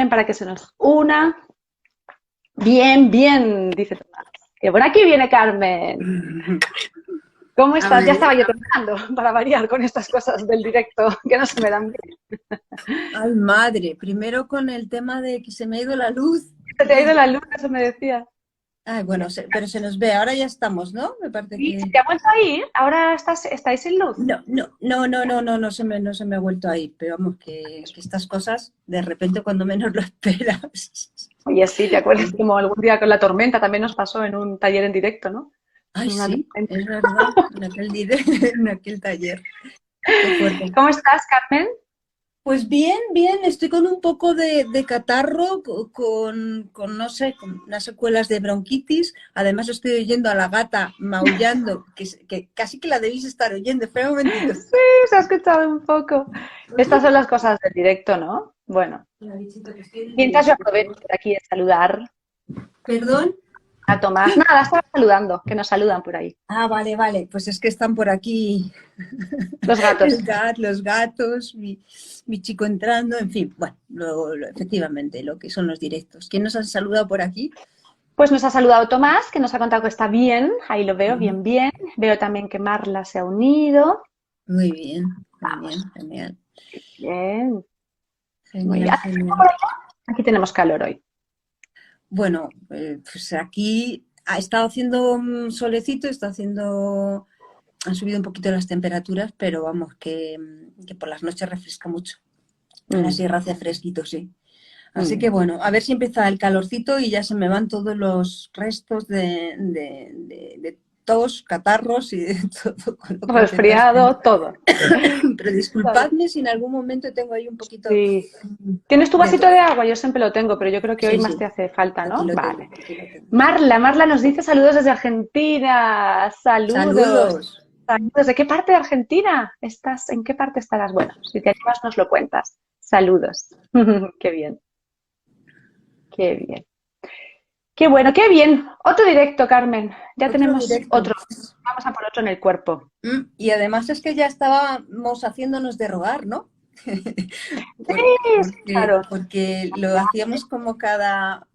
para que se nos una. Bien, bien, dice Tomás. Que por aquí viene Carmen. ¿Cómo A estás? Ya ver, estaba yo temblando para variar con estas cosas del directo que no se me dan bien. ay madre, primero con el tema de que se me ha ido la luz. Se te ha ido Ay, la luz, eso me decía. ay, bueno, pero se nos ve, ahora ya estamos, ¿no? Me parece ¿Y se que... te ha vuelto a ir? ¿Ahora estáis sin luz? No, no se me ha vuelto a ir, pero vamos, que estas cosas, de repente, cuando menos lo esperas. Oye, sí, ¿te acuerdas como algún día con la tormenta también nos pasó en un taller en directo, ¿no? Ay, Una sí, tormenta. es verdad, en aquel taller. Qué fuerte. ¿Cómo estás, Carmen? Pues bien, bien, estoy con un poco de catarro, con, no sé, con unas secuelas de bronquitis. Además estoy oyendo a la gata maullando, que casi que la debéis estar oyendo. Espera un momentito. Sí, se ha escuchado un poco. Estas son las cosas del directo, ¿no? Bueno, Que estoy en el mientras yo directo, por aprovecho favor. por aquí de saludar ¿Perdón? a Tomás. Nada, estaba saludando, que nos saludan por ahí. Ah, vale, vale. Pues es que están por aquí Los gatos. los gatos, mi chico entrando, en fin. Bueno, efectivamente, lo que son los directos. ¿Quién nos ha saludado por aquí? Pues nos ha saludado Tomás, que nos ha contado que está bien. Ahí lo veo, Ujú. bien, bien. Veo también que Marla se ha unido. Muy bien, Vamos, genial. bien. Muy bien. Genial, ¿Hace frío genial. por allá? Aquí tenemos calor hoy. Bueno, pues aquí ha estado haciendo un solecito, han subido un poquito las temperaturas, pero vamos, que por las noches refresca mucho. En la Mm, sierra hace fresquito, sí. Así mm. que bueno, a ver si empieza el calorcito y ya se me van todos los restos de tos, catarros y de todo con lo que intentas tener. Resfriado, todo. Pero Vale. disculpadme si en algún momento tengo ahí un poquito Sí. ¿Tienes tu de vasito tos. de agua? Yo siempre lo tengo, pero yo creo que hoy Sí, más sí, te hace falta, aquí ¿no? lo tengo, Vale. aquí lo tengo. Marla nos dice saludos desde Argentina. Saludos. Saludos. Saludos. ¿De qué parte de Argentina estás? ¿En qué parte estarás? Bueno, si te animas nos lo cuentas. Saludos. Qué bien, qué bien. Qué bueno, qué bien. Otro directo, Carmen. Ya Otro tenemos directo. otro. Vamos a por otro en el cuerpo. Y además es que ya estábamos haciéndonos de rogar, ¿no? Sí, sí, claro. Porque lo hacíamos como una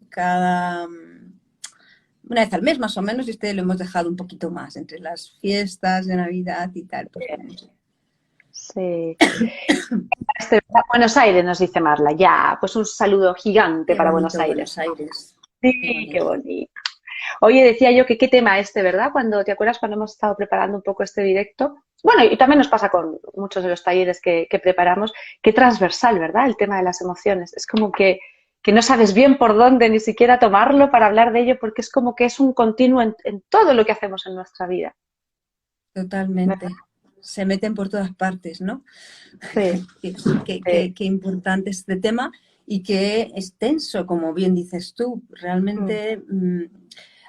vez al mes más o menos, y este lo hemos dejado un poquito más, entre las fiestas de Navidad y tal, pues vamos. Sí. Buenos Aires, nos dice Marla. Ya, pues un saludo gigante Qué para Buenos bonito Aires. Buenos Aires, qué Sí, qué bonito. bonito. Oye, decía yo que qué tema este, ¿verdad? Cuando, ¿te acuerdas cuando hemos estado preparando un poco este directo? Bueno, y también nos pasa con muchos de los talleres que preparamos, qué transversal, ¿verdad? El tema de las emociones. Es como que no sabes bien por dónde ni siquiera tomarlo para hablar de ello, porque es como que es un continuo en todo lo que hacemos en nuestra vida. ¿Verdad? Totalmente. Se meten por todas partes, ¿no? Sí, sí. Qué importante este tema y qué extenso, como bien dices tú. Mm. Realmente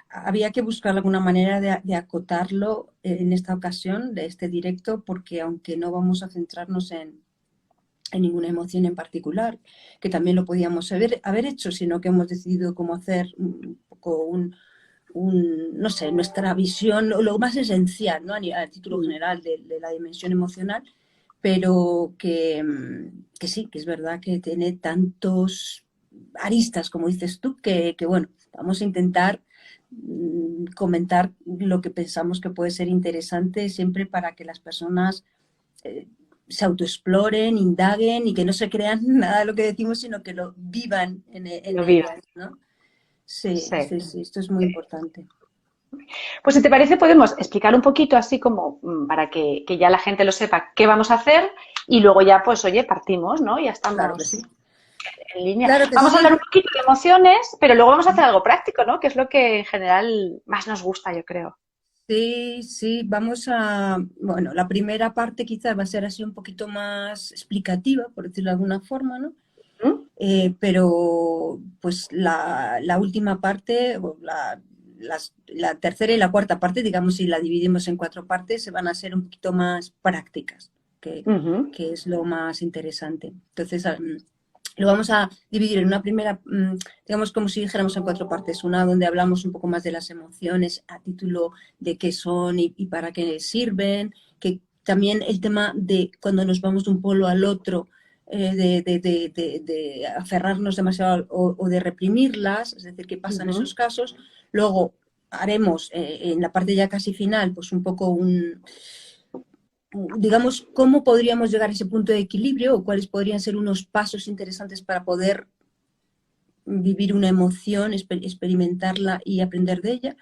había que buscar alguna manera de acotarlo en esta ocasión, de este directo, porque aunque no vamos a centrarnos en ninguna emoción en particular, que también lo podíamos haber hecho, sino que hemos decidido cómo hacer un poco no sé, nuestra visión, lo más esencial, ¿no? A título Mm. general de la dimensión emocional, pero que sí, que es verdad que tiene tantos aristas, como dices tú, que bueno, vamos a intentar comentar lo que pensamos que puede ser interesante siempre para que las personas eh, se autoexploren, indaguen y que no se crean nada de lo que decimos, sino que lo vivan en Lo vivo. ellas, ¿no? Sí, Sí. sí, sí, esto es muy importante. Pues si te parece, podemos explicar un poquito así como para que ya la gente lo sepa qué vamos a hacer y luego ya, pues oye, partimos, ¿no? Ya Claro que sí. estamos en línea. Claro que Vamos a sí. hablar un poquito de emociones, pero luego vamos a hacer algo práctico, ¿no? Que es lo que en general más nos gusta, yo creo. Sí, sí, vamos a, bueno, la primera parte quizás va a ser así un poquito más explicativa, por decirlo de alguna forma, ¿no? ¿Mm? Pero pues la última parte, o la tercera y la cuarta parte, digamos, si la dividimos en cuatro partes, se van a ser un poquito más prácticas, Ujú. que es lo más interesante. Entonces, lo vamos a dividir en una primera, digamos como si dijéramos en cuatro partes. Una donde hablamos un poco más de las emociones a título de qué son y para qué sirven, que también el tema de cuando nos vamos de un polo al otro, de aferrarnos demasiado o de reprimirlas, es decir, que pasan esos casos. Luego haremos en la parte ya casi final, pues un poco digamos, cómo podríamos llegar a ese punto de equilibrio o cuáles podrían ser unos pasos interesantes para poder vivir una emoción, experimentarla y aprender de ella.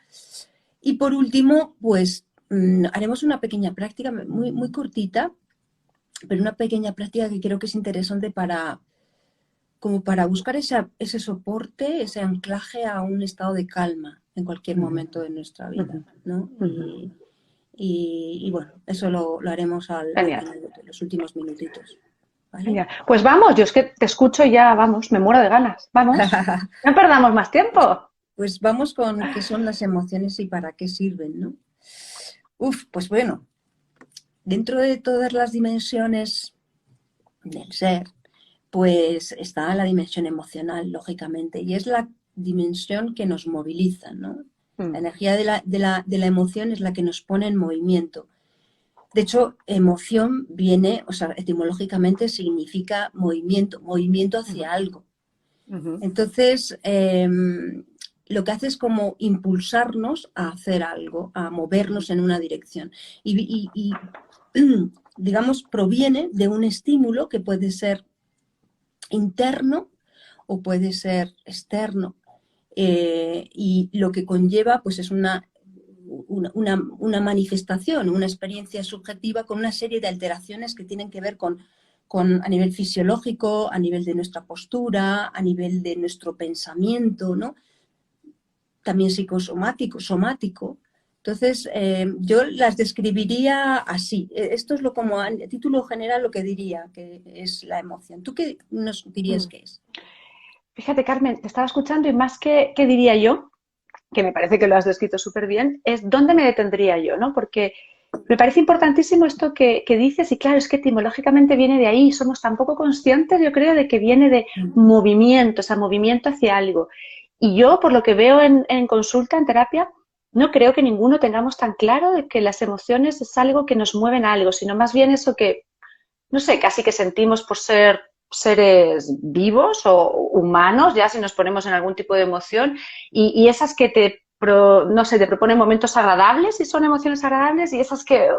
Y por último, pues haremos una pequeña práctica muy, muy cortita, pero una pequeña práctica que creo que es interesante como para buscar ese soporte, ese anclaje a un estado de calma en cualquier momento de nuestra vida, ¿no? Y bueno, eso lo haremos al final de los últimos minutitos. ¿Vale? Genial. Pues vamos, yo es que te escucho y ya, vamos, me muero de ganas. Vamos, no perdamos más tiempo. Pues vamos con qué son las emociones y para qué sirven, ¿no? Pues bueno, dentro de todas las dimensiones del ser, pues está la dimensión emocional, lógicamente, y es la dimensión que nos moviliza, ¿no? La energía de la emoción es la que nos pone en movimiento. De hecho, emoción viene, o sea, etimológicamente significa movimiento, movimiento hacia algo. Entonces, lo que hace es como impulsarnos a hacer algo, a movernos en una dirección. Y digamos, proviene de un estímulo que puede ser interno o puede ser externo. Y lo que conlleva, pues, es una manifestación, una experiencia subjetiva con una serie de alteraciones que tienen que ver con a nivel fisiológico, a nivel de nuestra postura, a nivel de nuestro pensamiento, ¿no? También somático. Entonces, yo las describiría así. Esto es como a título general lo que diría que es la emoción. ¿Tú qué nos dirías que es? Fíjate, Carmen, te estaba escuchando y más que diría yo, que me parece que lo has descrito súper bien, es dónde me detendría yo, ¿no? Porque me parece importantísimo esto que dices y claro, es que etimológicamente viene de ahí, somos tan poco conscientes, yo creo, de que viene de movimiento, o sea, movimiento hacia algo. Y yo, por lo que veo en consulta, en terapia, no creo que ninguno tengamos tan claro de que las emociones es algo que nos mueven a algo, sino más bien eso que, no sé, casi que sentimos por ser seres vivos o humanos, ya si nos ponemos en algún tipo de emoción, y esas que no sé, te proponen momentos agradables y son emociones agradables, y esas que,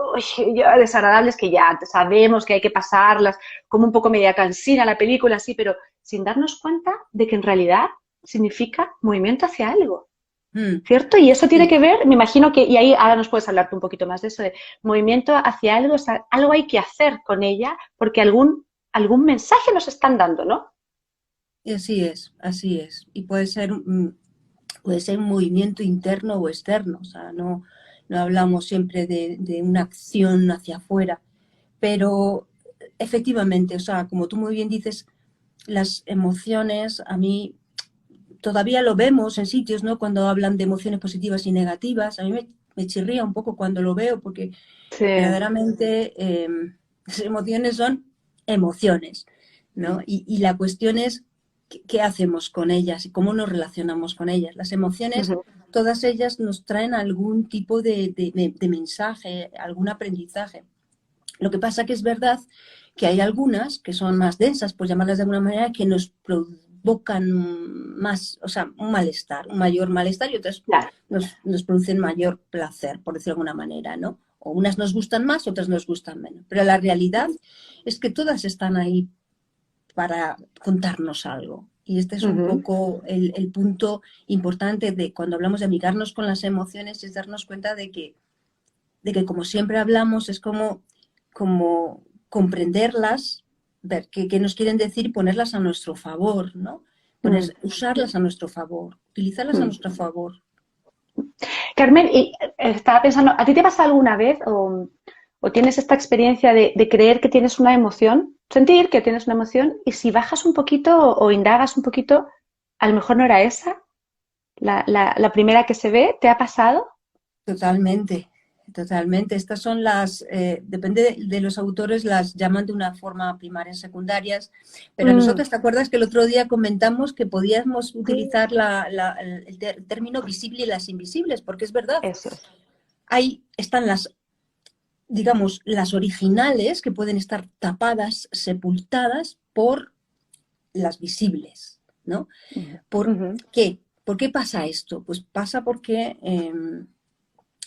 ya desagradables que ya sabemos que hay que pasarlas, como un poco media cansina la película, así, pero sin darnos cuenta de que en realidad significa movimiento hacia algo. ¿Cierto? Y eso tiene que ver, me imagino que, y ahí ahora nos puedes hablar tú un poquito más de eso, de movimiento hacia algo, o sea, algo hay que hacer con ella, porque algún mensaje nos están dando, ¿no? Y así es. Y puede ser un movimiento interno o externo, o sea, no hablamos siempre de una acción hacia afuera, pero efectivamente, o sea, como tú muy bien dices, las emociones, a mí todavía lo vemos en sitios, ¿no? Cuando hablan de emociones positivas y negativas, a mí me chirría un poco cuando lo veo, porque Sí. verdaderamente las emociones son emociones, ¿no? Y la cuestión es qué hacemos con ellas y cómo nos relacionamos con ellas. Las emociones, todas ellas nos traen algún tipo de mensaje, algún aprendizaje. Lo que pasa que es verdad que hay algunas que son más densas, por llamarlas de alguna manera, que nos provocan más, o sea, un malestar, un mayor malestar, y otras nos producen mayor placer, por decirlo de alguna manera, ¿no? O unas nos gustan más, otras nos gustan menos. Pero la realidad es que todas están ahí para contarnos algo. Y este es un poco el punto importante de cuando hablamos de amigarnos con las emociones, es darnos cuenta de que como siempre hablamos, es como comprenderlas, ver qué nos quieren decir y ponerlas a nuestro favor, ¿no? Usarlas a nuestro favor, utilizarlas a nuestro favor. Carmen, y estaba pensando, ¿a ti te pasa alguna vez o tienes esta experiencia de creer que tienes una emoción, sentir que tienes una emoción, y si bajas un poquito o indagas un poquito, a lo mejor no era esa, la primera que se ve? ¿Te ha pasado? Totalmente. Estas son depende de los autores, las llaman de una forma primarias, secundarias, pero nosotros, ¿te acuerdas que el otro día comentamos que podíamos utilizar el término visible y las invisibles? Porque es verdad, eso es. Ahí están digamos, las originales, que pueden estar tapadas, sepultadas, por las visibles, ¿no? ¿Por qué? ¿Por qué pasa esto? Pues pasa porque,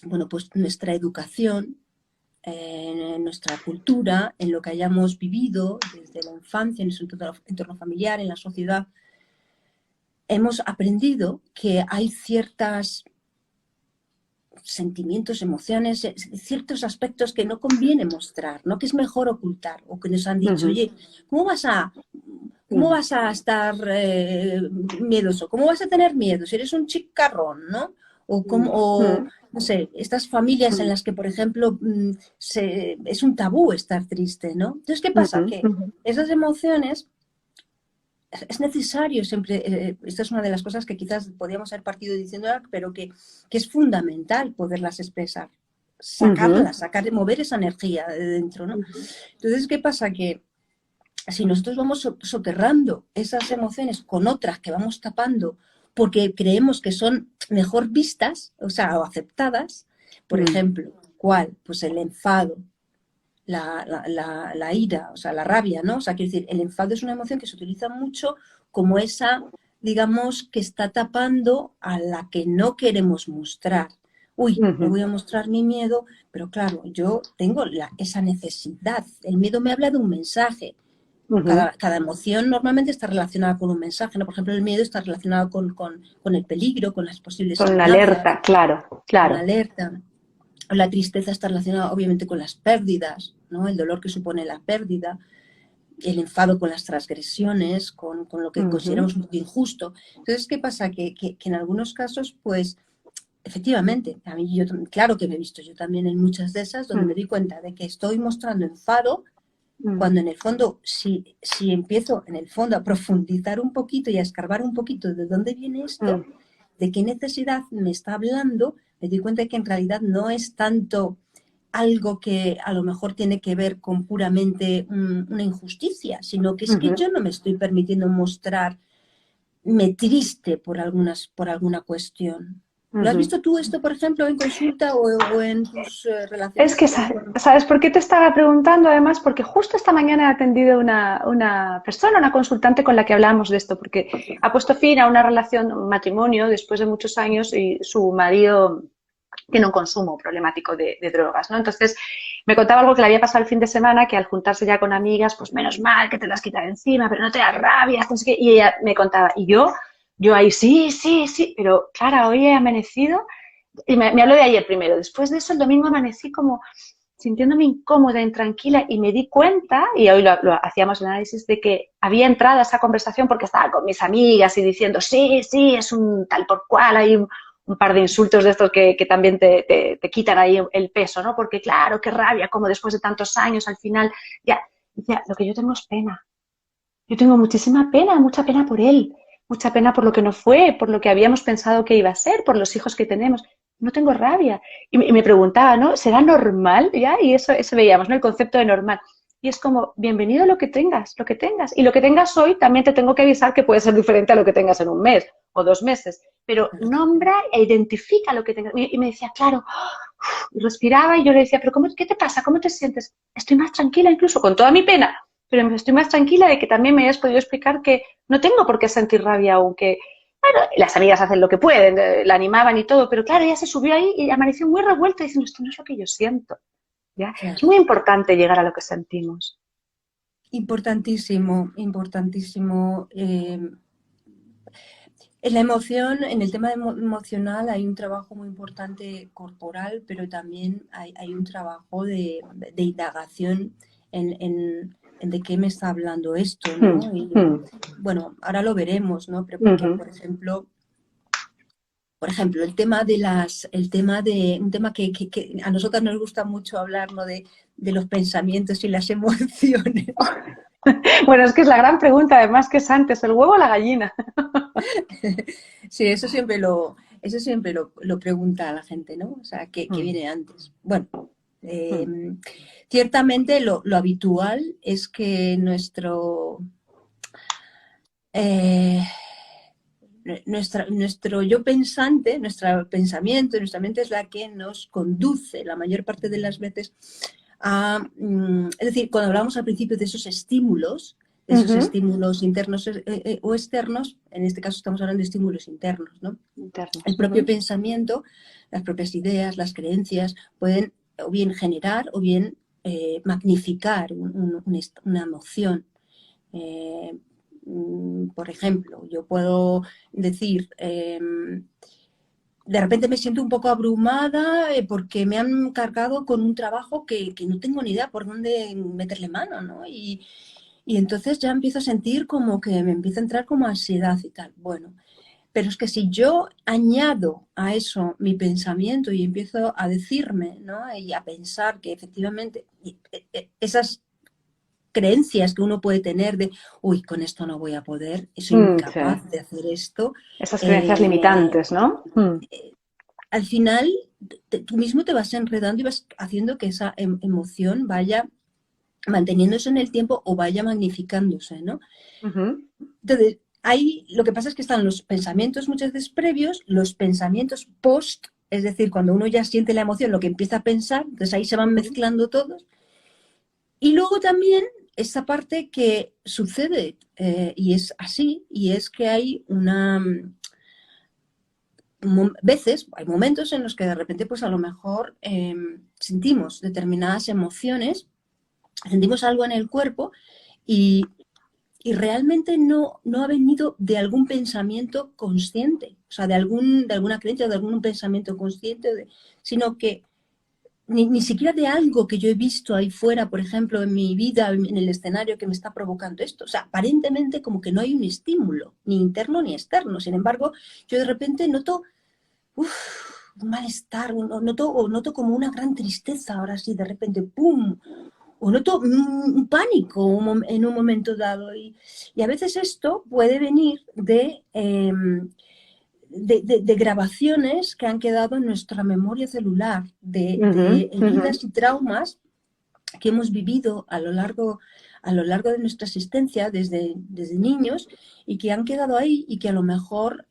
bueno, pues nuestra educación, en nuestra cultura, en lo que hayamos vivido desde la infancia, en nuestro entorno familiar, en la sociedad, hemos aprendido que hay ciertos sentimientos, emociones, ciertos aspectos que no conviene mostrar, ¿no? Que es mejor ocultar, o que nos han dicho, oye, ¿cómo vas a estar miedoso? ¿Cómo vas a tener miedo si eres un chicarrón, ¿no? O no sé, estas familias en las que, por ejemplo, es un tabú estar triste, ¿no? Entonces, ¿qué pasa? Que esas emociones es necesario siempre, esta es una de las cosas que quizás podríamos haber partido diciendo, pero que es fundamental poderlas expresar, sacarlas, mover esa energía de dentro, ¿no? Entonces, ¿qué pasa? Que si nosotros vamos soterrando esas emociones con otras que vamos tapando porque creemos que son mejor vistas, o sea, o aceptadas, por ejemplo, ¿cuál? Pues el enfado, la ira, o sea, la rabia, ¿no? O sea, quiero decir, el enfado es una emoción que se utiliza mucho como esa, digamos, que está tapando a la que no queremos mostrar. Uy, no voy a mostrar mi miedo, pero claro, yo tengo esa necesidad. El miedo me habla de un mensaje. Cada emoción normalmente está relacionada con un mensaje, ¿no? Por ejemplo, el miedo está relacionado con el peligro, con las posibles con una amenazas. alerta, claro, claro. Una alerta. La tristeza está relacionada obviamente con las pérdidas, ¿no? El dolor que supone la pérdida, el enfado con las transgresiones, con lo que consideramos un poco injusto. Entonces, ¿qué pasa? Que en algunos casos, pues, efectivamente, a mí claro que me he visto yo también en muchas de esas, donde me doy cuenta de que estoy mostrando enfado, cuando en el fondo, si empiezo en el fondo a profundizar un poquito y a escarbar un poquito de dónde viene esto, de qué necesidad me está hablando, me doy cuenta de que en realidad no es tanto algo que a lo mejor tiene que ver con puramente una injusticia, sino que es que yo no me estoy permitiendo mostrarme triste por alguna cuestión. ¿Lo has visto tú esto, por ejemplo, en consulta o en tus relaciones? Es que, ¿sabes por qué te estaba preguntando? Además, porque justo esta mañana he atendido una persona, una consultante con la que hablábamos de esto, porque ha puesto fin a una relación, un matrimonio, después de muchos años y su marido tiene un consumo problemático de drogas, ¿no? Entonces, me contaba algo que le había pasado el fin de semana, que al juntarse ya con amigas, pues menos mal que te las quitas encima, pero no te das rabia, no sé qué. Y ella me contaba, y yo ahí, sí, pero Clara, hoy he amanecido, y me habló de ayer primero, después de eso el domingo amanecí como sintiéndome incómoda, intranquila, y me di cuenta, y hoy lo hacíamos el análisis, de que había entrado a esa conversación porque estaba con mis amigas y diciendo, sí, es un tal por cual, hay un par de insultos de estos que también te quitan ahí el peso, ¿no? Porque claro, qué rabia, como después de tantos años al final, ya, lo que yo tengo es pena. Yo tengo muchísima pena, mucha pena por él, mucha pena por lo que no fue, por lo que habíamos pensado que iba a ser, por los hijos que tenemos. No tengo rabia. Y me preguntaba, ¿no? ¿Será normal? ¿Ya? Y eso veíamos, ¿no? El concepto de normal. Y es como, bienvenido lo que tengas, lo que tengas. Y lo que tengas hoy también te tengo que avisar que puede ser diferente a lo que tengas en un mes o 2 meses. Pero nombra e identifica lo que tengas. Y me decía, claro, y respiraba y yo le decía, pero ¿qué te pasa? ¿Cómo te sientes? Estoy más tranquila incluso, con toda mi pena, pero estoy más tranquila de que también me hayas podido explicar que no tengo por qué sentir rabia, aunque, bueno, las amigas hacen lo que pueden, la animaban y todo, pero claro, ella se subió ahí y amaneció muy revuelta diciendo, esto no es lo que yo siento. ¿Ya? Claro. Es muy importante llegar a lo que sentimos. Importantísimo, importantísimo. En la emoción, en el tema emocional hay un trabajo muy importante corporal, pero también hay un trabajo de indagación en de qué me está hablando esto, ¿no? Y, bueno, ahora lo veremos, ¿no? Pero porque, por ejemplo, un tema que a nosotras nos gusta mucho hablar, ¿no? De los pensamientos y las emociones. Bueno, es que es la gran pregunta, además, ¿qué es antes, el huevo o la gallina? Sí, eso siempre lo pregunta a la gente, ¿no? O sea, ¿qué viene antes? Bueno, ciertamente lo habitual es que nuestro yo pensante, nuestro pensamiento, nuestra mente es la que nos conduce la mayor parte de las veces a, es decir, cuando hablamos al principio de esos estímulos, esos estímulos internos o externos, en este caso estamos hablando de estímulos internos, ¿no? Internos. El propio pensamiento, las propias ideas, las creencias pueden o bien generar o bien magnificar una emoción. Por ejemplo, yo puedo decir, de repente me siento un poco abrumada porque me han cargado con un trabajo que no tengo ni idea por dónde meterle mano, ¿no? Y entonces ya empiezo a sentir como que me empieza a entrar como ansiedad y tal. Bueno, pero es que si yo añado a eso mi pensamiento y empiezo a decirme, ¿no? Y a pensar que efectivamente esas creencias que uno puede tener de, uy, con esto no voy a poder, soy incapaz Sí. de hacer esto. Esas creencias limitantes, ¿no? Al final, tú mismo te vas enredando y vas haciendo que esa emoción vaya manteniéndose en el tiempo o vaya magnificándose, ¿no? Entonces, ahí lo que pasa es que están los pensamientos muchas veces previos, los pensamientos post, es decir, cuando uno ya siente la emoción, lo que empieza a pensar, entonces ahí se van mezclando todos. Y luego también esa parte que sucede, y es así, y es que hay veces, hay momentos en los que de repente, pues a lo mejor sentimos determinadas emociones, sentimos algo en el cuerpo y realmente no ha venido de algún pensamiento consciente, o sea, de alguna creencia, de algún pensamiento consciente, sino que ni siquiera de algo que yo he visto ahí fuera, por ejemplo, en mi vida, en el escenario que me está provocando esto. O sea, aparentemente como que no hay un estímulo, ni interno ni externo. Sin embargo, yo de repente noto un malestar, noto como una gran tristeza, ahora sí, de repente, ¡pum! O noto un pánico en un momento dado. Y a veces esto puede venir de grabaciones que han quedado en nuestra memoria celular, de heridas y traumas que hemos vivido a lo largo de nuestra existencia desde niños y que han quedado ahí y que a lo mejor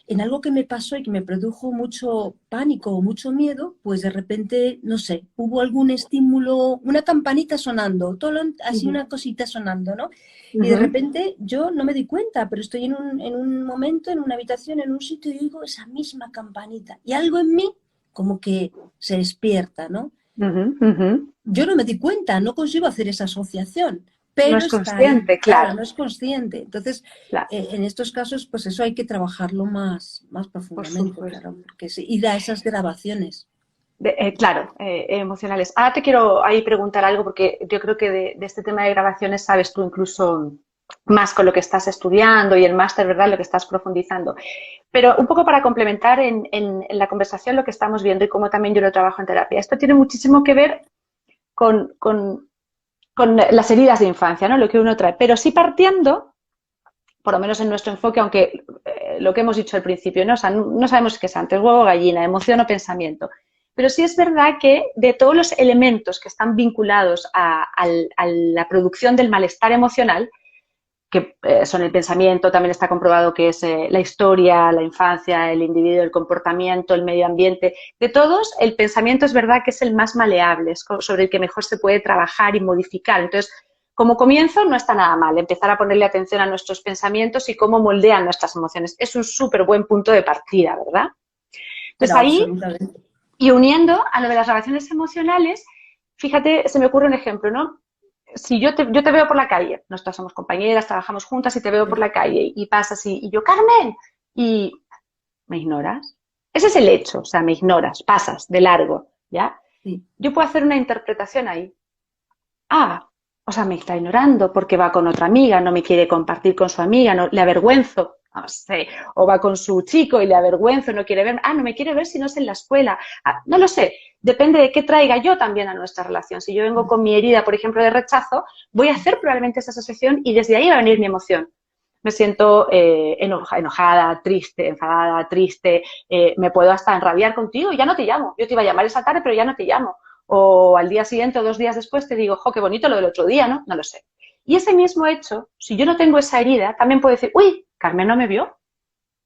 en algo que me pasó y que me produjo mucho pánico o mucho miedo, pues de repente, no sé, hubo algún estímulo, una campanita sonando, todo así una cosita sonando, ¿no? Y de repente yo no me di cuenta, pero estoy en un momento, en una habitación, en un sitio y oigo esa misma campanita. Y algo en mí como que se despierta, ¿no? Yo no me di cuenta, no consigo hacer esa asociación, No pero es está ahí, consciente, claro, claro. no es consciente. Entonces, Claro, en estos casos, pues eso hay que trabajarlo más por profundamente, supuesto. claro, porque ir a esas grabaciones. Claro, emocionales. Ahora te quiero ahí preguntar algo porque yo creo que de este tema de grabaciones sabes tú incluso más con lo que estás estudiando y el máster, ¿verdad? Lo que estás profundizando. Pero un poco para complementar en la conversación lo que estamos viendo y cómo también yo lo trabajo en terapia. Esto tiene muchísimo que ver con las heridas de infancia, ¿no? Lo que uno trae. Pero sí partiendo, por lo menos en nuestro enfoque, aunque lo que hemos dicho al principio, ¿no? O sea, no sabemos qué es antes, huevo o gallina, emoción o pensamiento. Pero sí es verdad que de todos los elementos que están vinculados a la producción del malestar emocional, que son el pensamiento, también está comprobado que es la historia, la infancia, el individuo, el comportamiento, el medio ambiente, de todos, el pensamiento es verdad que es el más maleable, es sobre el que mejor se puede trabajar y modificar. Entonces, como comienzo no está nada mal empezar a ponerle atención a nuestros pensamientos y cómo moldean nuestras emociones. Es un súper buen punto de partida, ¿verdad? Pero Entonces ahí, absolutamente. y uniendo a lo de las relaciones emocionales, fíjate, se me ocurre un ejemplo, ¿no? Si yo te veo por la calle, nosotras somos compañeras, trabajamos juntas y te veo por la calle y pasas y yo, Carmen, y me ignoras. Ese es el hecho, o sea, me ignoras, pasas de largo, ¿ya? Sí. Yo puedo hacer una interpretación ahí. Ah, o sea, me está ignorando porque va con otra amiga, no me quiere compartir con su amiga, no, le avergüenzo, no sé, o va con su chico y le avergüenzo, no quiere verme, no me quiere ver si no es en la escuela, no lo sé, depende de qué traiga yo también a nuestra relación. Si yo vengo con mi herida, por ejemplo, de rechazo, voy a hacer probablemente esa asociación y desde ahí va a venir mi emoción. Me siento enojada, triste, enfadada, triste, me puedo hasta enrabiar contigo y ya no te llamo. Yo te iba a llamar esa tarde, pero ya no te llamo. O al día siguiente o 2 días después te digo, jo, qué bonito lo del otro día, ¿no? No lo sé. Y ese mismo hecho, si yo no tengo esa herida, también puedo decir, uy, Carmen no me vio.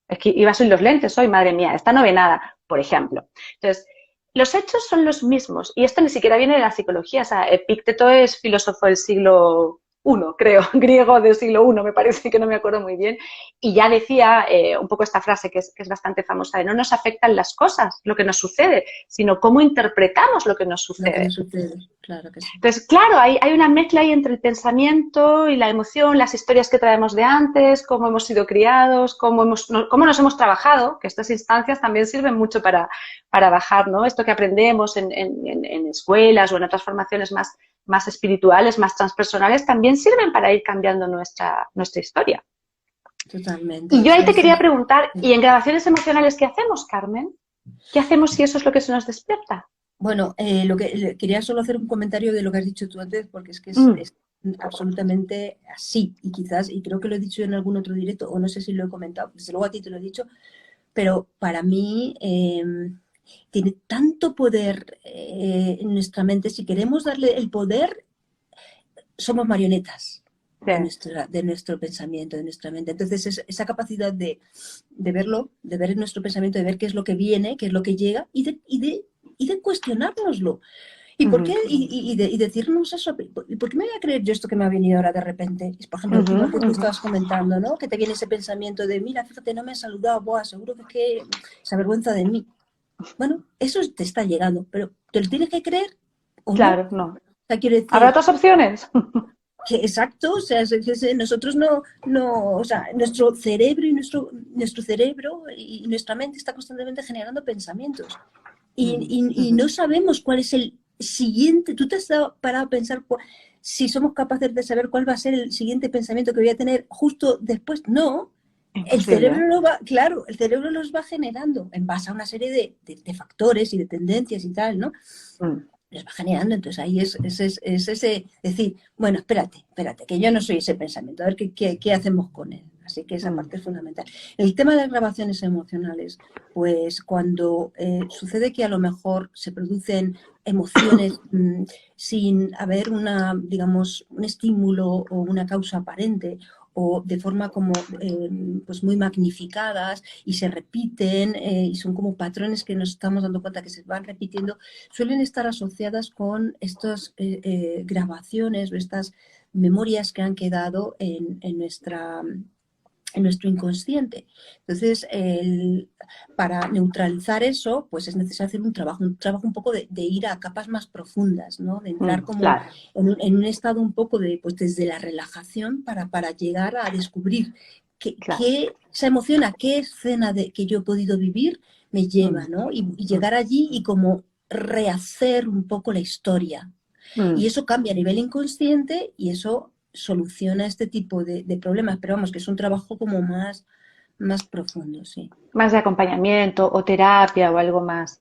Es que iba sin los lentes hoy, madre mía, esta no ve nada, por ejemplo. Entonces, los hechos son los mismos. Y esto ni siquiera viene de la psicología. O sea, Epicteto es filósofo del siglo I, creo, griego del siglo I, me parece, que no me acuerdo muy bien, y ya decía un poco esta frase que es bastante famosa, de no nos afectan las cosas, lo que nos sucede, sino cómo interpretamos lo que nos Lo que sucede. nos sucede, claro que sí. Entonces, claro, hay una mezcla ahí entre el pensamiento y la emoción, las historias que traemos de antes, cómo hemos sido criados, cómo nos hemos trabajado, que estas instancias también sirven mucho para bajar, ¿no? Esto que aprendemos en escuelas o en otras formaciones más espirituales, más transpersonales, también sirven para ir cambiando nuestra historia. Totalmente. Y yo ahí te Sí. quería preguntar, ¿y en grabaciones emocionales qué hacemos, Carmen? ¿Qué hacemos si eso es lo que se nos despierta? Bueno, quería solo hacer un comentario de lo que has dicho tú antes, porque es que es absolutamente así. Y quizás, y creo que lo he dicho en algún otro directo, o no sé si lo he comentado, desde luego a ti te lo he dicho, pero para mí tiene tanto poder en nuestra mente. Si queremos darle el poder, somos marionetas de nuestro pensamiento, de nuestra mente. Entonces, esa capacidad de verlo, de ver nuestro pensamiento, de ver qué es lo que viene, qué es lo que llega, y de cuestionárnoslo. ¿Y por qué? Y decirnos eso. ¿Y por qué me voy a creer yo esto que me ha venido ahora de repente? Es, por ejemplo, lo que tú estabas comentando, ¿no? Que te viene ese pensamiento de, mira, fíjate, no me ha saludado, buah, seguro que se avergüenza de mí. Bueno, eso te está llegando, pero ¿te lo tienes que creer o no? Claro, no. O sea, quiero decir, ¿habrá otras opciones? Exacto, o sea, nosotros o sea, nuestro cerebro y nuestra mente está constantemente generando pensamientos y no sabemos cuál es el siguiente. ¿Tú te has parado a pensar si somos capaces de saber cuál va a ser el siguiente pensamiento que voy a tener justo después? No. El cerebro el cerebro los va generando en base a una serie de factores y de tendencias y tal, ¿no? Les va generando, entonces ahí es ese decir, bueno, espérate, que yo no soy ese pensamiento, a ver qué hacemos con él. Así que esa parte es fundamental. El tema de las grabaciones emocionales, pues cuando sucede que a lo mejor se producen emociones sin haber digamos, un estímulo o una causa aparente, o de forma como pues muy magnificadas y se repiten y son como patrones que nos estamos dando cuenta que se van repitiendo, suelen estar asociadas con estas grabaciones o estas memorias que han quedado en nuestro inconsciente. Entonces, para neutralizar eso, pues es necesario hacer un trabajo un poco de ir a capas más profundas, ¿no? De entrar como en un estado un poco pues desde la relajación para llegar a descubrir esa emoción, a qué escena que yo he podido vivir me lleva, ¿no? Y llegar allí y como rehacer un poco la historia. Y eso cambia a nivel inconsciente y eso soluciona este tipo de problemas, pero vamos, que es un trabajo como más profundo, sí. Más de acompañamiento o terapia o algo más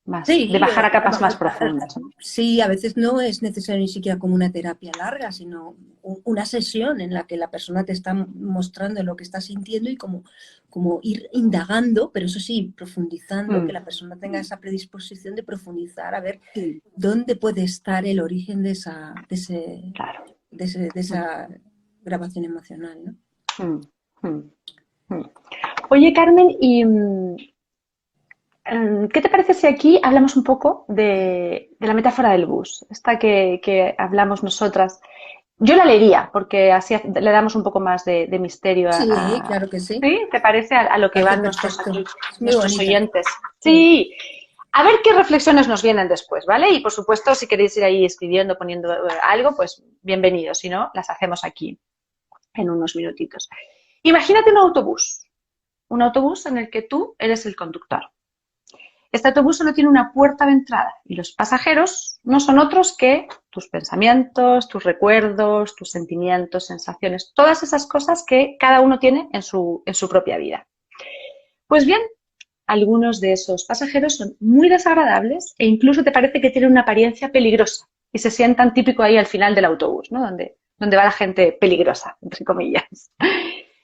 de Sí, bajar a capas más profundas, ¿no? Sí, a veces no es necesario ni siquiera como una terapia larga, sino una sesión en la que la persona te está mostrando lo que está sintiendo y como ir indagando, pero eso sí, profundizando, que la persona tenga esa predisposición de profundizar, a ver dónde puede estar el origen de esa grabación emocional, ¿no? Oye, Carmen, ¿y qué te parece si aquí hablamos un poco de la metáfora del bus? Esta que hablamos nosotras. Yo la leería, porque así le damos un poco más de misterio Sí, claro que sí. ¿Sí? ¿Te parece? A lo que van nuestros oyentes. Sí. A ver qué reflexiones nos vienen después, ¿vale? Y por supuesto, si queréis ir ahí escribiendo, poniendo algo, pues bienvenido. Si no, las hacemos aquí en unos minutitos. Imagínate un autobús en el que tú eres el conductor. Este autobús solo tiene una puerta de entrada y los pasajeros no son otros que tus pensamientos, tus recuerdos, tus sentimientos, sensaciones, todas esas cosas que cada uno tiene en su propia vida. Pues bien, algunos de esos pasajeros son muy desagradables e incluso te parece que tienen una apariencia peligrosa y se sientan típico ahí al final del autobús, ¿no? Donde va la gente peligrosa, entre comillas.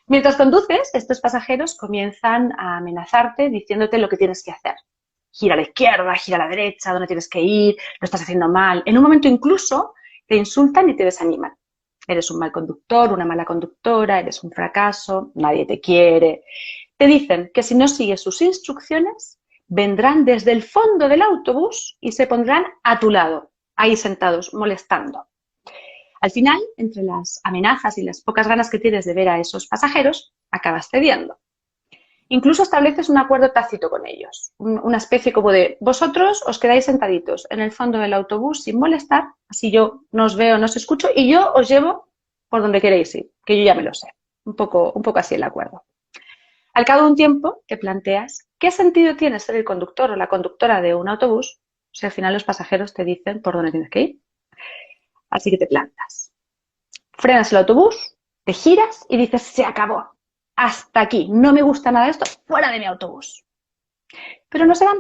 Mientras conduces, estos pasajeros comienzan a amenazarte diciéndote lo que tienes que hacer. Gira a la izquierda, gira a la derecha, dónde tienes que ir, lo estás haciendo mal. En un momento incluso te insultan y te desaniman. Eres un mal conductor, una mala conductora, eres un fracaso, nadie te quiere. Te dicen que si no sigues sus instrucciones, vendrán desde el fondo del autobús y se pondrán a tu lado, ahí sentados, molestando. Al final, entre las amenazas y las pocas ganas que tienes de ver a esos pasajeros, acabas cediendo. Incluso estableces un acuerdo tácito con ellos, una especie como de vosotros os quedáis sentaditos en el fondo del autobús sin molestar, así yo no os veo, no os escucho y yo os llevo por donde queréis ir, que yo ya me lo sé. Un poco así el acuerdo. Al cabo de un tiempo te planteas qué sentido tiene ser el conductor o la conductora de un autobús si al final los pasajeros te dicen por dónde tienes que ir. Así que te plantas. Frenas el autobús, te giras y dices, se acabó. Hasta aquí, no me gusta nada esto, fuera de mi autobús. Pero no se van.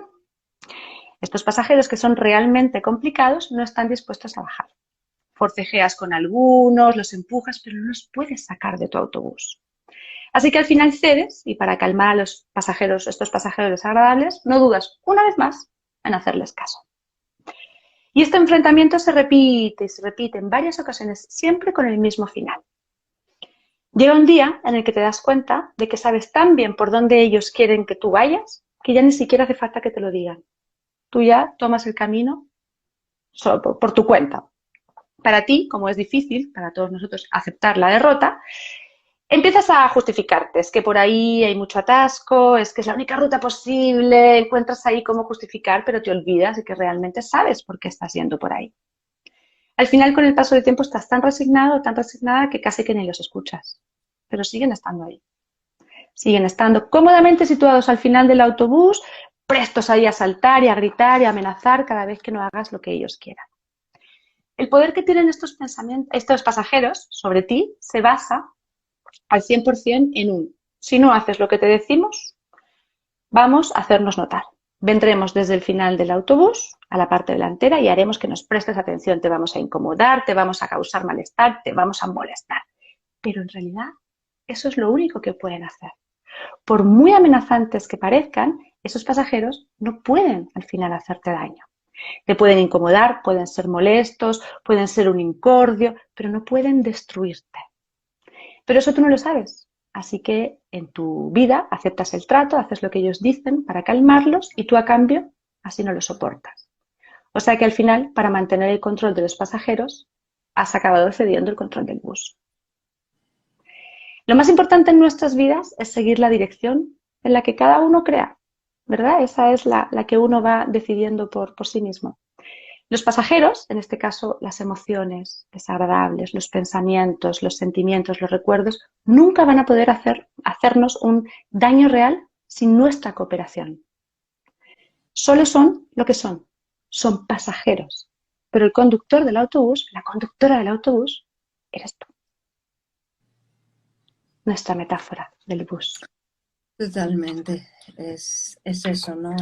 Estos pasajeros que son realmente complicados no están dispuestos a bajar. Forcejeas con algunos, los empujas, pero no los puedes sacar de tu autobús. Así que al final cedes y para calmar a los pasajeros, estos pasajeros desagradables, no dudas una vez más en hacerles caso. Y este enfrentamiento se repite y se repite en varias ocasiones, siempre con el mismo final. Llega un día en el que te das cuenta de que sabes tan bien por dónde ellos quieren que tú vayas que ya ni siquiera hace falta que te lo digan. Tú ya tomas el camino solo por tu cuenta. Para ti, como es difícil, para todos nosotros, aceptar la derrota, empiezas a justificarte. Es que por ahí hay mucho atasco, es que es la única ruta posible, encuentras ahí cómo justificar, pero te olvidas de que realmente sabes por qué estás yendo por ahí. Al final, con el paso del tiempo, estás tan resignado, tan resignada, que casi que ni los escuchas. Pero siguen estando ahí. Siguen estando cómodamente situados al final del autobús, prestos ahí a saltar y a gritar y a amenazar cada vez que no hagas lo que ellos quieran. El poder que tienen estos pasajeros sobre ti se basa al 100% en si no haces lo que te decimos, vamos a hacernos notar. Vendremos desde el final del autobús a la parte delantera y haremos que nos prestes atención. Te vamos a incomodar, te vamos a causar malestar, te vamos a molestar. Pero en realidad eso es lo único que pueden hacer. Por muy amenazantes que parezcan, esos pasajeros no pueden al final hacerte daño. Te pueden incomodar, pueden ser molestos, pueden ser un incordio, pero no pueden destruirte. Pero eso tú no lo sabes. Así que en tu vida aceptas el trato, haces lo que ellos dicen para calmarlos y tú a cambio así no lo soportas. O sea que al final, para mantener el control de los pasajeros, has acabado cediendo el control del bus. Lo más importante en nuestras vidas es seguir la dirección en la que cada uno crea, ¿verdad? Esa es la que uno va decidiendo por sí mismo. Los pasajeros, en este caso las emociones desagradables, los pensamientos, los sentimientos, los recuerdos, nunca van a poder hacernos un daño real sin nuestra cooperación. Solo son lo que son pasajeros. Pero el conductor del autobús, la conductora del autobús, eres tú. Nuestra metáfora del bus. Totalmente, es eso, ¿no?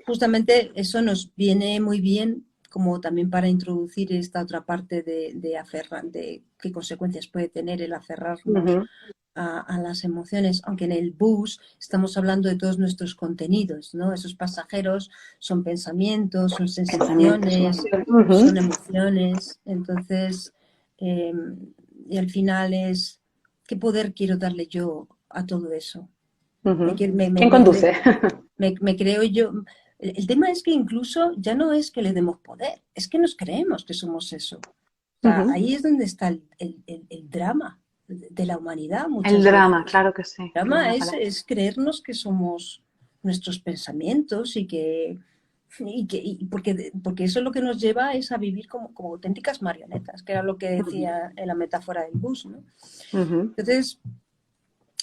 Justamente eso nos viene muy bien como también para introducir esta otra parte de qué consecuencias puede tener el aferrarnos a las emociones, aunque en el bus estamos hablando de todos nuestros contenidos, ¿no? Esos pasajeros son pensamientos, son sensaciones, son emociones, entonces, y al final es, ¿qué poder quiero darle yo a todo eso? ¿Quién conduce? Me creo yo. El tema es que incluso ya no es que le demos poder, es que nos creemos que somos eso. O sea, ahí es donde está el drama de la humanidad. El drama, claro que sí. El drama es creernos que somos nuestros pensamientos porque eso lo que nos lleva es a vivir como auténticas marionetas, que era lo que decía en la metáfora del bus, ¿no? Entonces,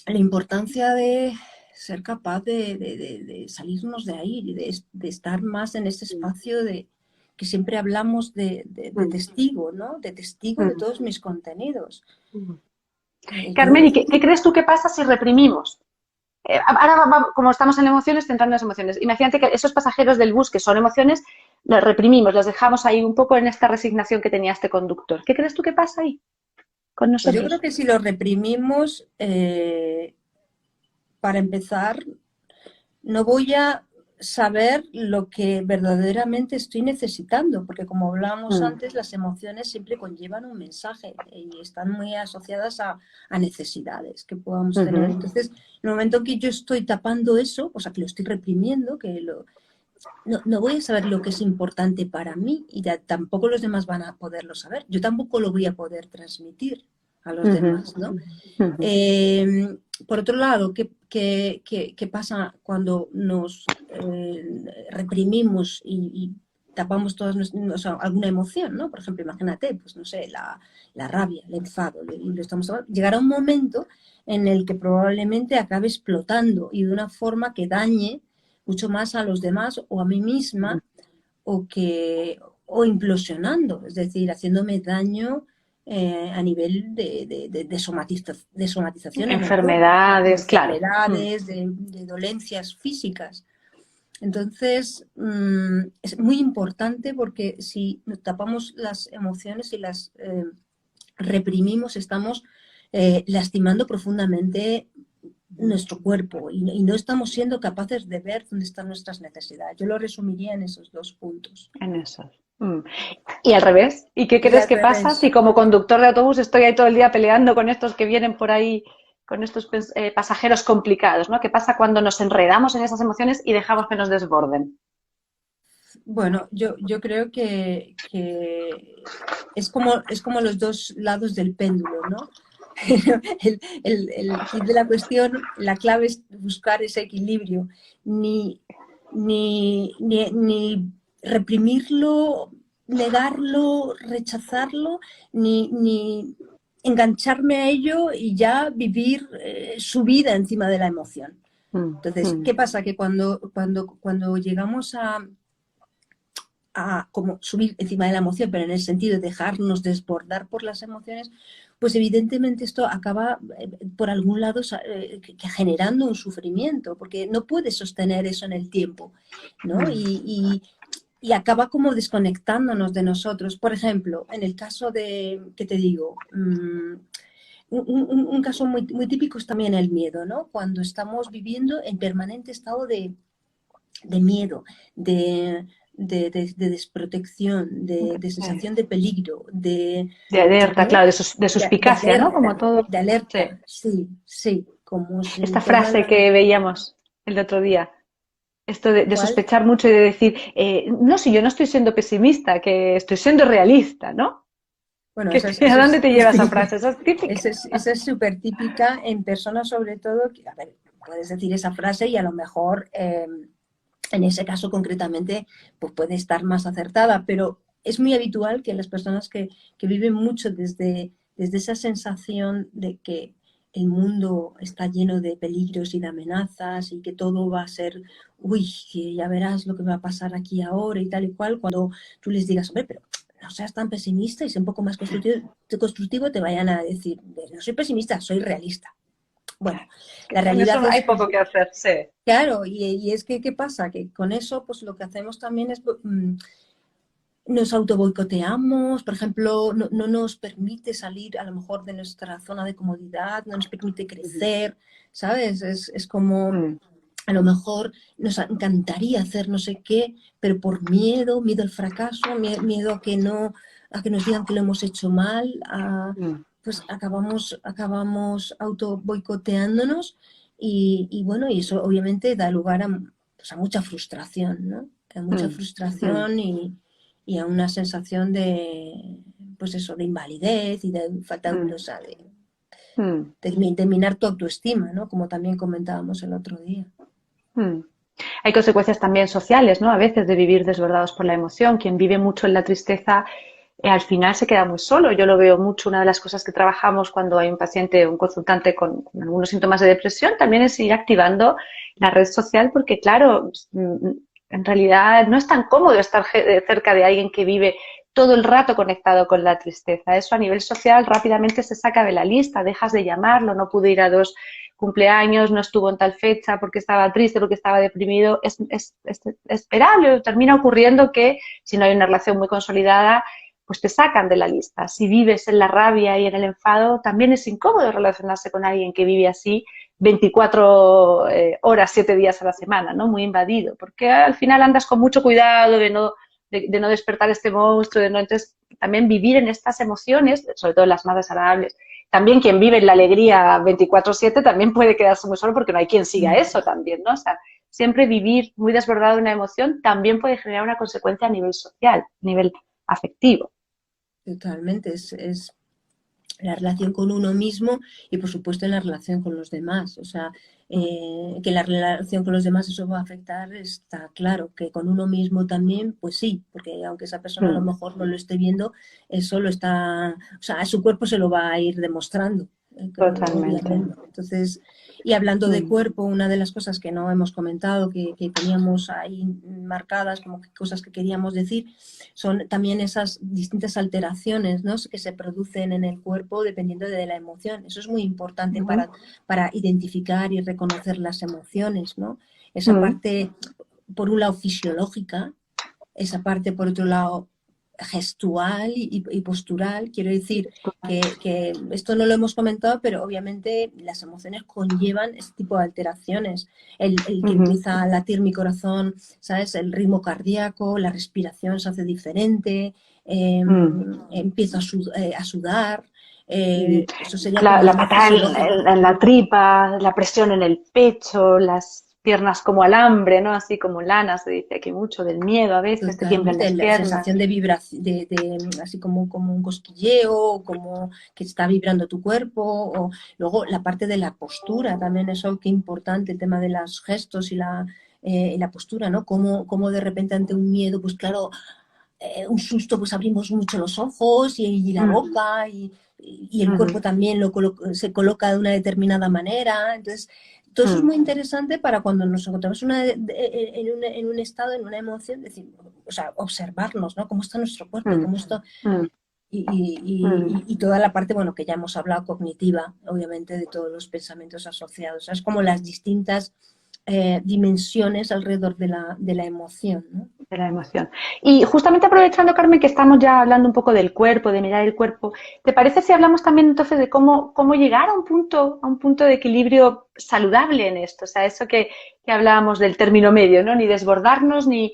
la importancia de ser capaz de salirnos de ahí, de estar más en ese espacio que siempre hablamos de testigo, ¿no? De testigo de todos mis contenidos. Carmen, ¿y qué crees tú que pasa si reprimimos? Ahora, como estamos en emociones, centrando en las emociones. Imagínate que esos pasajeros del bus que son emociones, los reprimimos, los dejamos ahí un poco en esta resignación que tenía este conductor. ¿Qué crees tú que pasa ahí con nosotros? Pues yo creo que si lo reprimimos, para empezar, no voy a saber lo que verdaderamente estoy necesitando, porque como hablábamos antes, las emociones siempre conllevan un mensaje y están muy asociadas a necesidades que podamos tener. Entonces, en el momento que yo estoy tapando eso, o sea, que lo estoy reprimiendo, no voy a saber lo que es importante para mí y tampoco los demás van a poderlo saber. Yo tampoco lo voy a poder transmitir a los demás, ¿no? Por otro lado, ¿qué pasa cuando nos reprimimos y tapamos todas alguna emoción, ¿no? Por ejemplo, imagínate, pues no sé, la rabia, el enfado, y lo estamos hablando. Llegará un momento en el que probablemente acabe explotando y de una forma que dañe mucho más a los demás o a mí misma o implosionando, es decir, haciéndome daño a nivel de somatización en el cuerpo, de Enfermedades, claro. enfermedades, de dolencias físicas. Entonces, es muy importante porque si nos tapamos las emociones y las reprimimos, estamos lastimando profundamente nuestro cuerpo y no estamos siendo capaces de ver dónde están nuestras necesidades. Yo lo resumiría en esos 2 puntos. En esos. Y al revés. ¿Y qué crees que pasa si como conductor de autobús estoy ahí todo el día peleando con estos que vienen por ahí, con estos pasajeros complicados, ¿no? ¿Qué pasa cuando nos enredamos en esas emociones y dejamos que nos desborden? Bueno, yo creo que es como los dos lados del péndulo, ¿no? El kit de la cuestión, la clave es buscar ese equilibrio, ni reprimirlo, negarlo, rechazarlo, ni engancharme a ello y ya vivir su vida encima de la emoción. Entonces, ¿qué pasa? Que cuando llegamos a como subir encima de la emoción, pero en el sentido de dejarnos desbordar por las emociones, pues evidentemente esto acaba por algún lado generando un sufrimiento, porque no puedes sostener eso en el tiempo, ¿no? Y acaba como desconectándonos de nosotros. Por ejemplo, en el caso de, ¿qué te digo? Un caso muy, muy típico es también el miedo, ¿no? Cuando estamos viviendo en permanente estado de miedo, de desprotección, de sensación de peligro, de alerta, claro, de suspicacia, alerta, ¿no? Como todo. de alerta, sí. Como si esta frase que veíamos el otro día, esto de sospechar mucho y de decir, no, si yo no estoy siendo pesimista, que estoy siendo realista, ¿no? Bueno, ¿A dónde te lleva esa frase? Esa es típica. Esa es súper típica en personas, sobre todo, que, a ver, puedes decir esa frase y a lo mejor en ese caso concretamente pues puede estar más acertada, pero es muy habitual que las personas que viven mucho desde esa sensación de que el mundo está lleno de peligros y de amenazas y que todo va a ser, uy, que ya verás lo que va a pasar aquí ahora y tal y cual, cuando tú les digas, hombre, pero no seas tan pesimista y sé un poco más constructivo, te vayan a decir, no soy pesimista, soy realista. Bueno, la realidad es... Hay poco que hacer, sí. Claro, y es que, ¿qué pasa? Que con eso, pues lo que hacemos también es, nos autoboicoteamos, por ejemplo, no nos permite salir a lo mejor de nuestra zona de comodidad, no nos permite crecer, ¿sabes? Es como, a lo mejor nos encantaría hacer no sé qué, pero por miedo al fracaso, miedo a que nos digan que lo hemos hecho mal, pues acabamos auto boicoteándonos y bueno, y eso obviamente da lugar a mucha frustración, ¿no? A mucha frustración y a una sensación de, pues eso, de invalidez y de falta de minar tu autoestima, ¿no? Como también comentábamos el otro día. Hay consecuencias también sociales, ¿no? A veces de vivir desbordados por la emoción. Quien vive mucho en la tristeza al final se queda muy solo. Yo lo veo mucho. Una de las cosas que trabajamos cuando hay un paciente, un consultante con algunos síntomas de depresión, también es ir activando la red social porque, claro, en realidad no es tan cómodo estar cerca de alguien que vive todo el rato conectado con la tristeza. Eso a nivel social rápidamente se saca de la lista, dejas de llamarlo, no pude ir a 2 cumpleaños, no estuvo en tal fecha porque estaba triste, porque estaba deprimido. Es esperable, termina ocurriendo que si no hay una relación muy consolidada, pues te sacan de la lista. Si vives en la rabia y en el enfado, también es incómodo relacionarse con alguien que vive así 24 horas, 7 días a la semana, ¿no? Muy invadido, porque al final andas con mucho cuidado de no despertar este monstruo, entonces también vivir en estas emociones, sobre todo las más desagradables. También quien vive en la alegría 24/7 también puede quedarse muy solo porque no hay quien siga eso también, ¿no? O sea, siempre vivir muy desbordado de una emoción también puede generar una consecuencia a nivel social, a nivel afectivo. Totalmente, es la relación con uno mismo y por supuesto en la relación con los demás. O sea, que la relación con los demás eso va a afectar, está claro, que con uno mismo también, pues sí, porque aunque esa persona a lo mejor no lo esté viendo, eso lo está, o sea, a su cuerpo se lo va a ir demostrando, Totalmente. obviamente. Entonces, y hablando de cuerpo, una de las cosas que no hemos comentado, que teníamos ahí marcadas como que cosas que queríamos decir, son también esas distintas alteraciones, ¿no?, que se producen en el cuerpo dependiendo de la emoción. Eso es muy importante para identificar y reconocer las emociones, ¿no? Esa parte, por un lado, fisiológica, esa parte, por otro lado, gestual y postural. Quiero decir que esto no lo hemos comentado, pero obviamente las emociones conllevan este tipo de alteraciones. El que empieza a latir mi corazón, ¿sabes? El ritmo cardíaco, la respiración se hace diferente, empiezo a sudar. Eso sería como La lo más patada fisiológico. en la tripa, la presión en el pecho, las piernas como alambre, ¿no? Así como lana, se dice aquí mucho, del miedo a veces, te tiemblan Totalmente, las la piernas. sensación de vibración, así como un cosquilleo, como que está vibrando tu cuerpo, o luego la parte de la postura, también eso qué importante, el tema de los gestos y la postura, ¿no? Como de repente ante un miedo, pues claro, un susto, pues abrimos mucho los ojos y la boca y el cuerpo también se coloca de una determinada manera. Entonces, todo eso es muy interesante para cuando nos encontramos en un estado, en una emoción, decir, o sea, observarnos, ¿no? Cómo está nuestro cuerpo y cómo está... Y toda la parte, bueno, que ya hemos hablado, cognitiva, obviamente, de todos los pensamientos asociados. O sea, es como las distintas dimensiones alrededor de la emoción, ¿no? De la emoción. Y justamente aprovechando, Carmen, que estamos ya hablando un poco del cuerpo, de mirar el cuerpo, ¿te parece si hablamos también entonces de cómo llegar a un punto de equilibrio saludable en esto? O sea, eso que hablábamos del término medio, ¿no? Ni desbordarnos, ni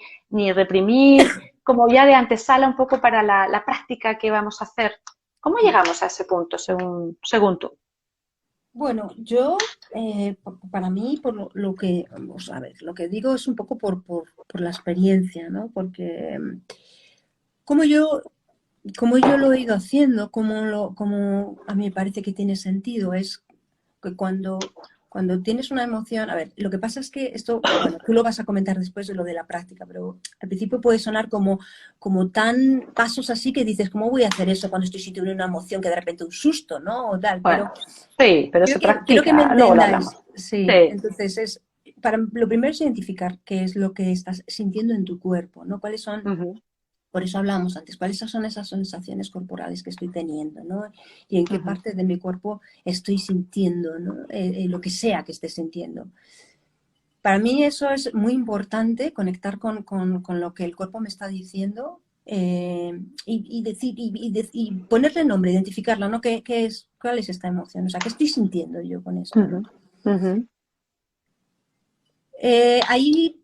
reprimir, como ya de antesala un poco para la práctica que vamos a hacer. ¿Cómo llegamos a ese punto, según tú? Bueno, yo, para mí, por lo que, vamos a ver, lo que digo es un poco por la experiencia, ¿no? Porque como yo, como yo lo he ido haciendo, como a mí me parece que tiene sentido, es que cuando tienes una emoción, a ver, lo que pasa es que esto, bueno, tú lo vas a comentar después de lo de la práctica, pero al principio puede sonar como tan pasos así que dices, ¿cómo voy a hacer eso cuando estoy sintiendo una emoción que de repente un susto, ¿no? O tal, pero Bueno, sí, pero se quiero que me practica, luego lo entendáis. hablamos. Sí, Sí. entonces lo primero es identificar qué es lo que estás sintiendo en tu cuerpo, ¿no? ¿Cuáles son? Ujú, Por eso hablábamos antes, ¿cuáles son esas sensaciones corporales que estoy teniendo, ¿no? Y en qué ujú, parte de mi cuerpo estoy sintiendo, ¿no? Lo que sea que esté sintiendo. Para mí eso es muy importante, conectar con lo que el cuerpo me está diciendo, y decir, y ponerle nombre, identificarla, ¿no? ¿Cuál es esta emoción? O sea, ¿qué estoy sintiendo yo con esto, ujú, ¿no? ujú, Ahí,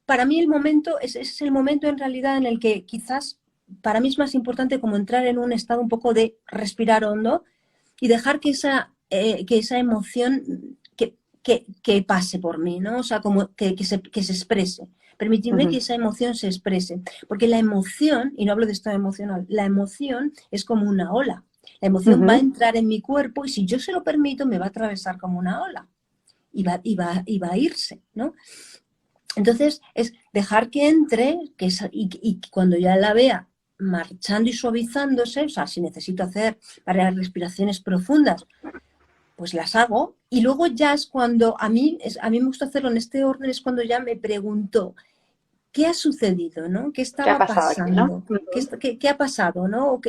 para mí el momento, es el momento en realidad en el que quizás para mí es más importante como entrar en un estado un poco de respirar hondo y dejar que esa emoción que pase por mí, ¿no? O sea, como que se exprese. Permitirme que ujú, esa emoción se exprese. Porque la emoción, y no hablo de estado emocional, la emoción es como una ola. La emoción va a ujú. entrar en mi cuerpo y si yo se lo permito, me va a atravesar como una ola y va a irse, ¿no? Entonces, es dejar que entre y cuando ya la vea marchando y suavizándose, o sea, si necesito hacer varias respiraciones profundas, pues las hago. Y luego ya es cuando a mí me gusta hacerlo en este orden, es cuando ya me pregunto, ¿qué ha sucedido? ¿No? ¿Qué ¿Qué ha estaba pasado aquí, no? pasando? ¿Qué ha pasado? ¿No?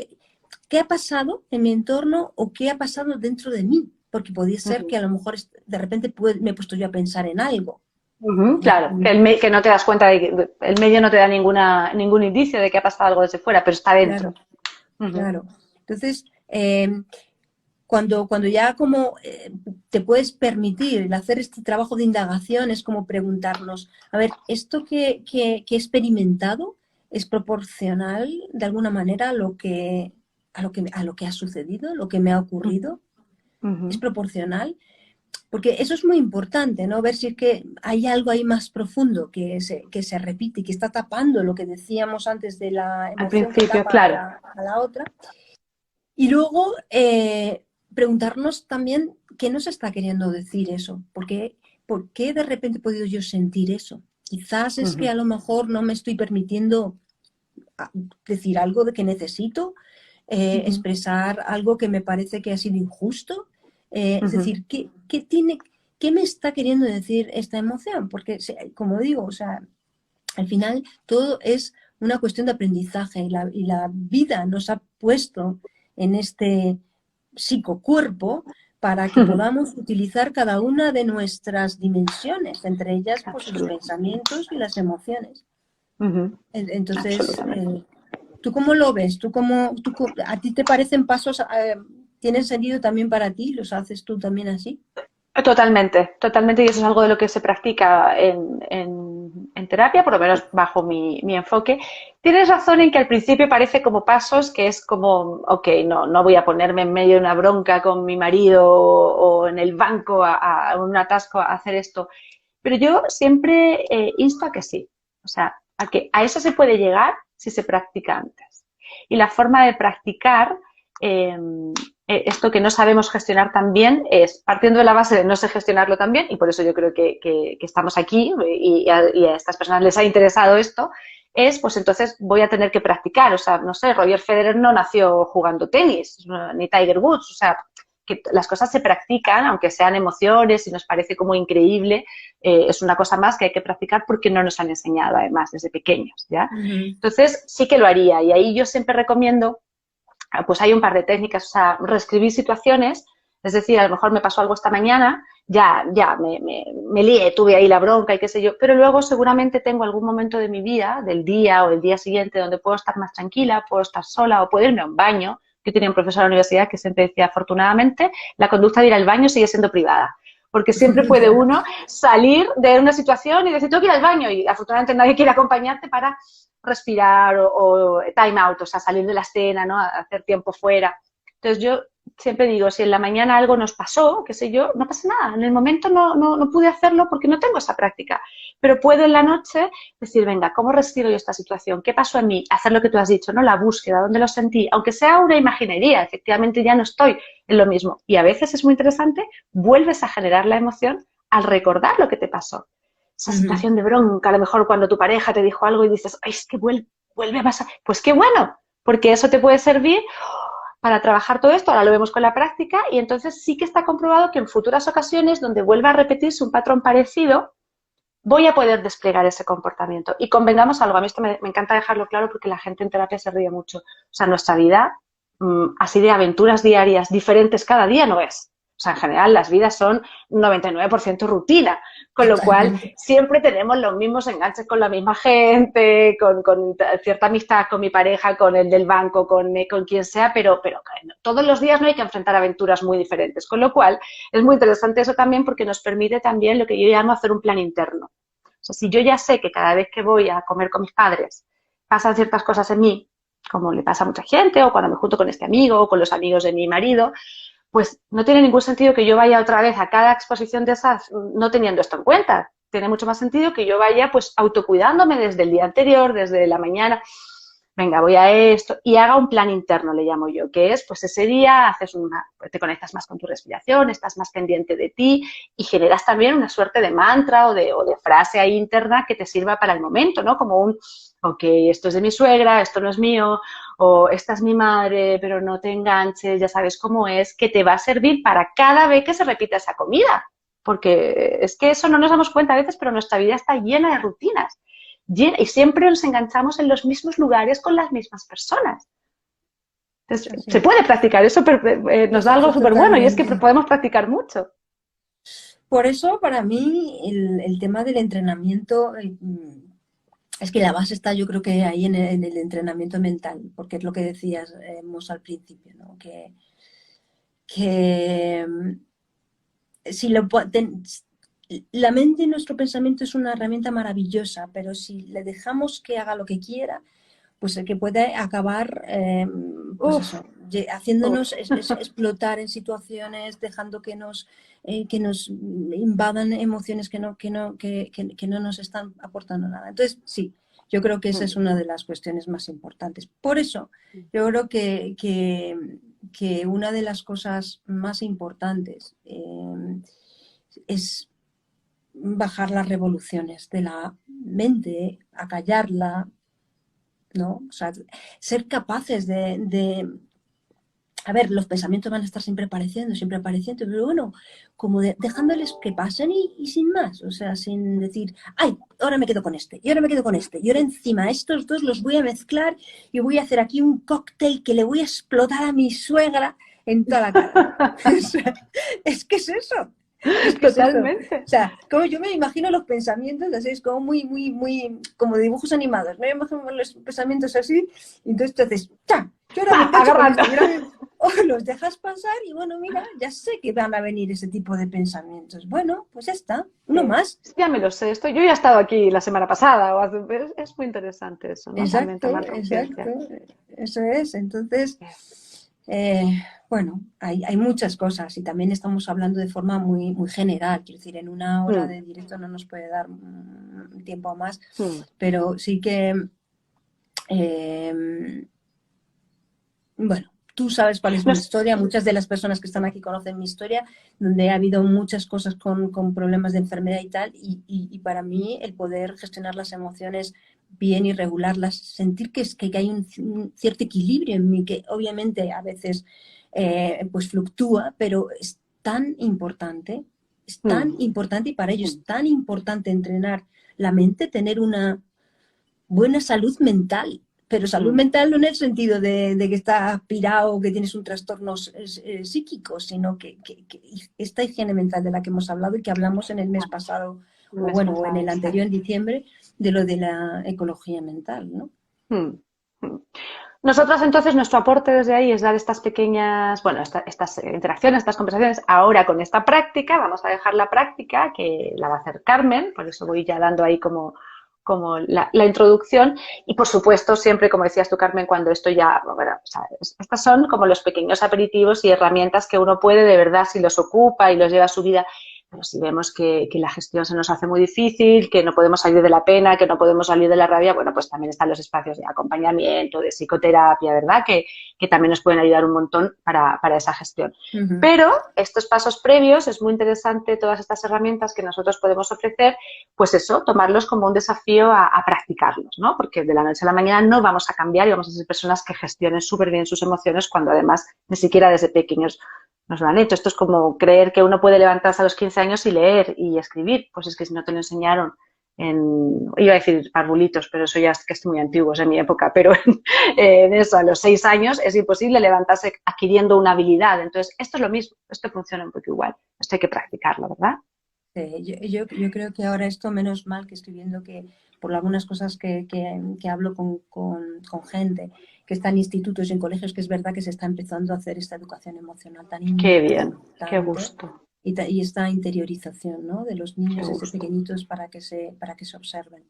¿Qué ha pasado en mi entorno o qué ha pasado dentro de mí? Porque podría ser que Ujú, a lo mejor de repente me he puesto yo a pensar en algo. ujú, claro, que no te das cuenta de que el medio no te da ningún indicio de que ha pasado algo desde fuera, pero está dentro. Claro, Ujú, claro. Entonces, cuando ya como te puedes permitir el hacer este trabajo de indagación, es como preguntarnos, a ver, ¿esto que he experimentado es proporcional de alguna manera a lo que ha sucedido, lo que me ha ocurrido? ¿Es ujú, proporcional? porque eso es muy importante, ¿no? Ver si es que hay algo ahí más profundo que se repite y que está tapando lo que decíamos antes de la Al emoción que principio, tapa claro. a la otra. Y luego preguntarnos también qué nos está queriendo decir eso, por qué de repente he podido yo sentir eso. Quizás es que Ujú, a lo mejor no me estoy permitiendo decir algo de que necesito, ujú, expresar algo que me parece que ha sido injusto. Es ujú. decir, ¿qué me está queriendo decir esta emoción? Porque, como digo, o sea, al final todo es una cuestión de aprendizaje y la vida nos ha puesto en este psicocuerpo para que podamos utilizar cada una de nuestras dimensiones, entre ellas pues los Absoluto. pensamientos y las emociones. Ujú, Entonces, absolutamente. ¿tú cómo lo ves? ¿A ti te parecen pasos, tienen sentido también para ti? ¿Los haces tú también así? Totalmente, totalmente, y eso es algo de lo que se practica en terapia, por lo menos bajo mi enfoque. Tienes razón en que al principio parece como pasos, que es como, ok, no voy a ponerme en medio de una bronca con mi marido o en el banco a un atasco a hacer esto, pero yo siempre insto a que sí, o sea, a que a eso se puede llegar si se practica antes. Y la forma de practicar eh, esto que no sabemos gestionar tan bien es partiendo de la base de no sé gestionarlo tan bien, y por eso yo creo que estamos aquí y a estas personas les ha interesado esto, es pues entonces voy a tener que practicar. O sea, no sé, Roger Federer no nació jugando tenis, ni Tiger Woods, o sea, que las cosas se practican, aunque sean emociones y nos parece como increíble, es una cosa más que hay que practicar porque no nos han enseñado además desde pequeños, ¿ya? Ujú. Entonces sí que lo haría, y ahí yo siempre recomiendo, pues hay un par de técnicas, o sea, reescribir situaciones, es decir, a lo mejor me pasó algo esta mañana, ya me lié, tuve ahí la bronca y qué sé yo, pero luego seguramente tengo algún momento de mi vida, del día o el día siguiente, donde puedo estar más tranquila, puedo estar sola o puedo irme a un baño. Yo tenía un profesor de la universidad que siempre decía, afortunadamente, la conducta de ir al baño sigue siendo privada, porque siempre puede Ya. uno salir de una situación y decir, tengo que ir al baño, y afortunadamente nadie quiere acompañarte para respirar o time out, o sea, salir de la escena, ¿no? Hacer tiempo fuera. Entonces yo siempre digo, si en la mañana algo nos pasó, qué sé yo, no pasa nada. En el momento no pude hacerlo porque no tengo esa práctica. Pero puedo en la noche decir, venga, ¿cómo respiro yo esta situación? ¿Qué pasó en mí? Hacer lo que tú has dicho, ¿no? La búsqueda, ¿dónde lo sentí? Aunque sea una imaginería, efectivamente ya no estoy en lo mismo. Y a veces es muy interesante, vuelves a generar la emoción al recordar lo que te pasó. Esa Ujú. situación de bronca, a lo mejor cuando tu pareja te dijo algo y dices, ay, es que vuelve a pasar. Pues qué bueno, porque eso te puede servir para trabajar todo esto. Ahora lo vemos con la práctica y entonces sí que está comprobado que en futuras ocasiones donde vuelva a repetirse un patrón parecido, voy a poder desplegar ese comportamiento. Y convengamos algo, a mí esto me encanta dejarlo claro porque la gente en terapia se ríe mucho. O sea, nuestra vida, así de aventuras diarias diferentes cada día no es. O sea, en general las vidas son 99% rutina, con lo cual Totalmente. siempre tenemos los mismos enganches con la misma gente, con cierta amistad con mi pareja, con el del banco, con quien sea, pero todos los días no hay que enfrentar aventuras muy diferentes. Con lo cual es muy interesante eso también porque nos permite también lo que yo llamo hacer un plan interno. O sea, si yo ya sé que cada vez que voy a comer con mis padres pasan ciertas cosas en mí, como le pasa a mucha gente, o cuando me junto con este amigo, o con los amigos de mi marido, pues no tiene ningún sentido que yo vaya otra vez a cada exposición de esas no teniendo esto en cuenta. Tiene mucho más sentido que yo vaya pues autocuidándome desde el día anterior, desde la mañana. Venga, voy a esto y haga un plan interno, le llamo yo, que es pues ese día te conectas más con tu respiración, estás más pendiente de ti y generas también una suerte de mantra o de frase ahí interna que te sirva para el momento, ¿no? Como ok, esto es de mi suegra, esto no es mío, o esta es mi madre, pero no te enganches, ya sabes cómo es, que te va a servir para cada vez que se repita esa comida. Porque es que eso no nos damos cuenta a veces, pero nuestra vida está llena de rutinas. Y siempre nos enganchamos en los mismos lugares con las mismas personas. Entonces, Así se es. puede practicar, eso nos da algo súper bueno y es que Totalmente. podemos practicar mucho. Por eso, para mí, el tema del entrenamiento, es que la base está, yo creo que ahí en el entrenamiento mental, porque es lo que decíamos al principio, ¿no? Que si lo, la mente y nuestro pensamiento es una herramienta maravillosa, pero si le dejamos que haga lo que quiera, pues el que puede acabar, pues Uf, eso, haciéndonos explotar en situaciones, dejando que nos invadan emociones que no nos están aportando nada. Entonces, sí, yo creo que esa es una de las cuestiones más importantes. Por eso, yo creo que una de las cosas más importantes es bajar las revoluciones de la mente, acallarla, ¿no? O sea, ser capaces a ver, los pensamientos van a estar siempre apareciendo, pero bueno, como dejándoles que pasen y sin más, o sea, sin decir, ay, ahora me quedo con este, y ahora me quedo con este, y ahora encima estos dos los voy a mezclar y voy a hacer aquí un cóctel que le voy a explotar a mi suegra en toda la cara. O sea, es que es eso. Es que es eso. Totalmente. O sea, como yo me imagino los pensamientos así, es como muy, como de dibujos animados. Me imagino los pensamientos así, y entonces tú haces, ¡cha! Yo ahora me engancho con Agarrando. esto, o los dejas pasar y bueno, mira, ya sé que van a venir ese tipo de pensamientos. Bueno, pues ya está, uno más. Ya me lo sé, esto yo ya he estado aquí la semana pasada, es muy interesante eso, ¿no? También Exacto, tomar exacto. conciencia. Eso es. Entonces, bueno, hay muchas cosas y también estamos hablando de forma muy general. Quiero decir, en una hora Mm, de directo no nos puede dar tiempo a más, mm. pero sí que, eh, bueno, tú sabes cuál es mi Nos- historia, muchas de las personas que están aquí conocen mi historia, donde ha habido muchas cosas con problemas de enfermedad y tal, y para mí el poder gestionar las emociones bien y regularlas, sentir que hay un cierto equilibrio en mí, que obviamente a veces pues fluctúa, pero es tan mm, importante y para ello es tan importante entrenar la mente, tener una buena salud mental, pero salud mm. mental no en el sentido de que estás pirado o que tienes un trastorno psíquico, sino que esta higiene mental de la que hemos hablado y que hablamos en el mes pasado, El o mes bueno, o en pasado, el anterior, en exacto. diciembre, de lo de la ecología mental, ¿no? Mm, mm. Nosotros entonces nuestro aporte desde ahí es dar estas pequeñas, bueno, estas interacciones, estas conversaciones. Ahora con esta práctica, vamos a dejar la práctica que la va a hacer Carmen, por eso voy ya dando ahí como la introducción. Y por supuesto, siempre, como decías tú, Carmen, cuando esto ya, bueno, o sea, estas son como los pequeños aperitivos y herramientas que uno puede de verdad, si los ocupa y los lleva a su vida. Pero si vemos que la gestión se nos hace muy difícil, que no podemos salir de la pena, que no podemos salir de la rabia, bueno, pues también están los espacios de acompañamiento, de psicoterapia, ¿verdad? Que también nos pueden ayudar un montón para esa gestión. Uh -huh. Pero estos pasos previos, es muy interesante todas estas herramientas que nosotros podemos ofrecer, pues eso, tomarlos como un desafío a practicarlos, ¿no? Porque de la noche a la mañana no vamos a cambiar y vamos a ser personas que gestionen súper bien sus emociones cuando además ni siquiera desde pequeños nos lo han hecho. Esto es como creer que uno puede levantarse a los 15 años y leer y escribir. Pues es que si no te lo enseñaron iba a decir parvulitos, pero eso ya es que es muy antiguo, es en mi época, pero en eso, a los 6 años es imposible levantarse adquiriendo una habilidad. Entonces, esto es lo mismo, esto funciona un poco igual. Esto hay que practicarlo, ¿verdad? Yo creo que ahora esto, menos mal que estoy viendo que por algunas cosas que hablo con gente que está en institutos y en colegios, que es verdad que se está empezando a hacer esta educación emocional tan Qué bien, qué importante gusto, y esta interiorización, ¿no? De los qué niños desde gusto. pequeñitos para que se observen.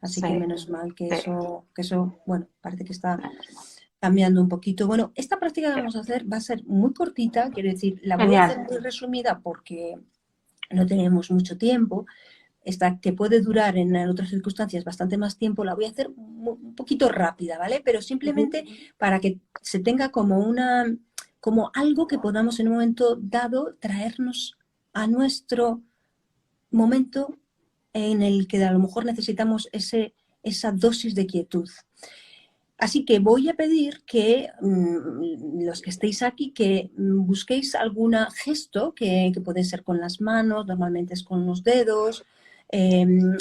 Así que Sí, menos mal sí, que eso, bueno, parece que está cambiando un poquito. Bueno, esta práctica que sí. vamos a hacer va a ser muy cortita, quiero decir, la voy a hacer Genial. muy resumida porque no tenemos mucho tiempo, esta que puede durar en otras circunstancias bastante más tiempo, la voy a hacer un poquito rápida, ¿vale? Pero simplemente para que se tenga como algo que podamos en un momento dado traernos a nuestro momento en el que a lo mejor necesitamos esa dosis de quietud. Así que voy a pedir que los que estéis aquí, que busquéis algún gesto que puede ser con las manos, normalmente es con los dedos,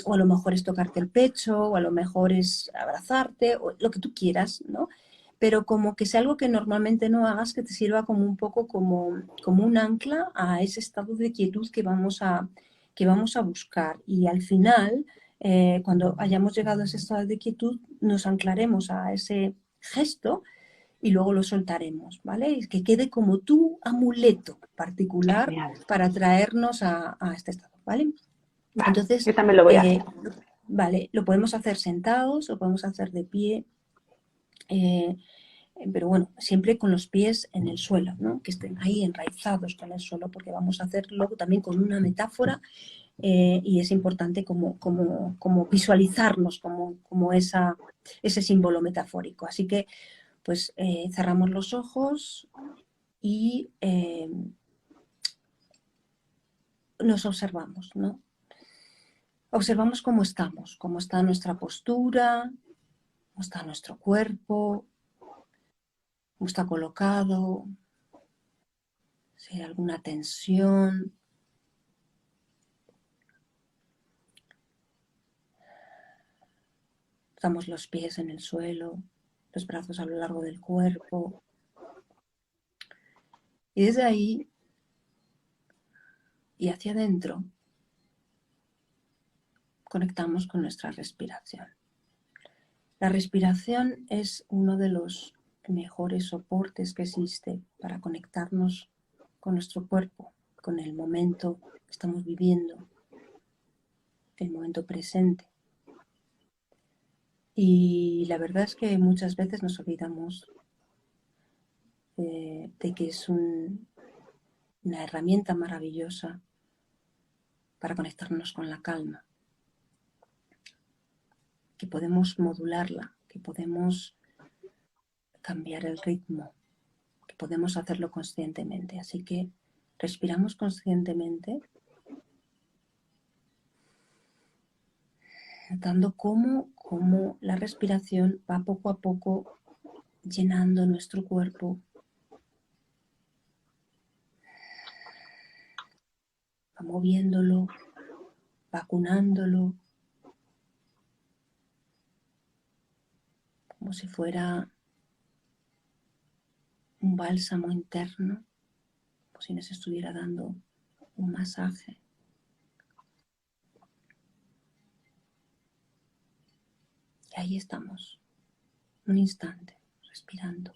o a lo mejor es tocarte el pecho, o a lo mejor es abrazarte, o lo que tú quieras, ¿no? Pero como que sea algo que normalmente no hagas, que te sirva como un poco como un ancla a ese estado de quietud que vamos a buscar. Y al final cuando hayamos llegado a ese estado de quietud, nos anclaremos a ese gesto y luego lo soltaremos, ¿vale? Y que quede como tu amuleto particular Genial. para traernos a este estado, ¿vale? Vale, Entonces, yo también lo voy a hacer. vale, lo podemos hacer sentados, lo podemos hacer de pie. Eh, pero bueno, siempre con los pies en el suelo, ¿no? Que estén ahí enraizados con el suelo, porque vamos a hacerlo también con una metáfora y es importante como visualizarnos como ese símbolo metafórico. Así que pues cerramos los ojos y nos observamos, ¿no? Observamos cómo está nuestra postura, cómo está nuestro cuerpo, cómo está colocado, si hay alguna tensión. Damos los pies en el suelo, los brazos a lo largo del cuerpo. Y desde ahí y hacia adentro conectamos con nuestra respiración. La respiración es uno de los mejores soportes que existe para conectarnos con nuestro cuerpo, con el momento que estamos viviendo, el momento presente. Y la verdad es que muchas veces nos olvidamos de que es una herramienta maravillosa para conectarnos con la calma, que podemos modularla, que podemos cambiar el ritmo, que podemos hacerlo conscientemente. Así que respiramos conscientemente, notando cómo la respiración va poco a poco llenando nuestro cuerpo, va moviéndolo, vacunándolo, como si fuera un bálsamo interno, como si nos estuviera dando un masaje. Y ahí estamos, un instante, respirando.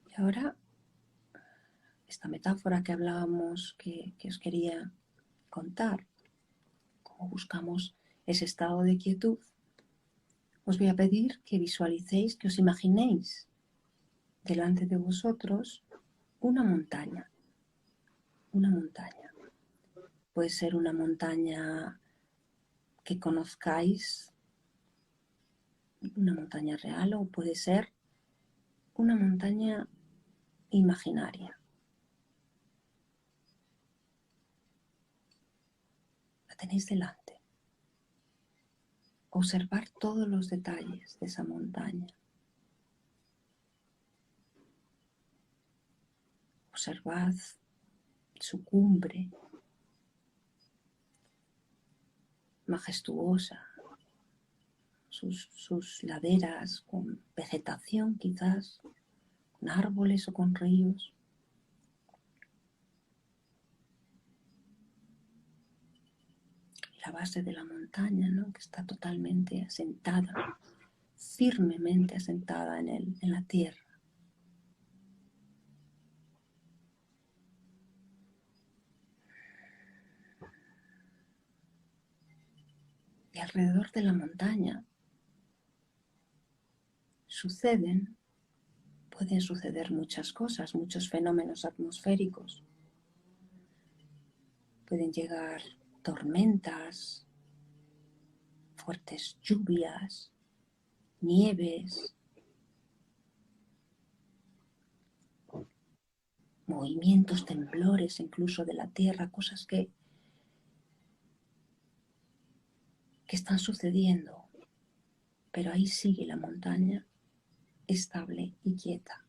Y ahora, esta metáfora que hablábamos, que os quería contar, cómo buscamos ese estado de quietud, os voy a pedir que visualicéis, que os imaginéis delante de vosotros una montaña. Una montaña. Puede ser una montaña que conozcáis, una montaña real, o puede ser una montaña imaginaria. La tenéis delante. Observar todos los detalles de esa montaña. Observad su cumbre majestuosa, sus laderas con vegetación quizás, con árboles o con ríos. La base de la montaña, ¿no? Que está totalmente asentada, firmemente asentada en la tierra. Y alrededor de la montaña pueden suceder muchas cosas, muchos fenómenos atmosféricos. Pueden llegar tormentas, fuertes lluvias, nieves, movimientos, temblores incluso de la tierra, cosas que están sucediendo. Pero ahí sigue la montaña, estable y quieta.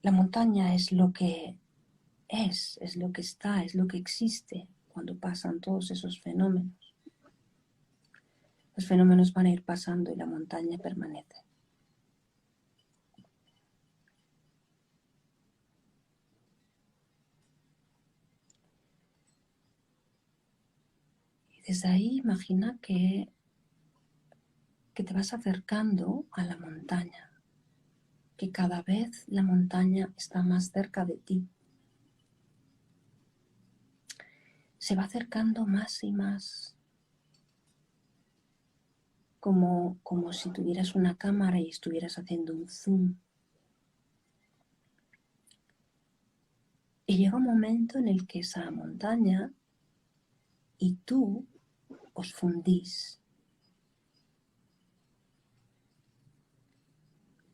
La montaña es lo que es lo que está, es lo que existe cuando pasan todos esos fenómenos. Los fenómenos van a ir pasando y la montaña permanece. Y desde ahí imagina que que te vas acercando a la montaña, que cada vez la montaña está más cerca de ti. Se va acercando más y más, como si tuvieras una cámara y estuvieras haciendo un zoom. Y llega un momento en el que esa montaña y tú os fundís.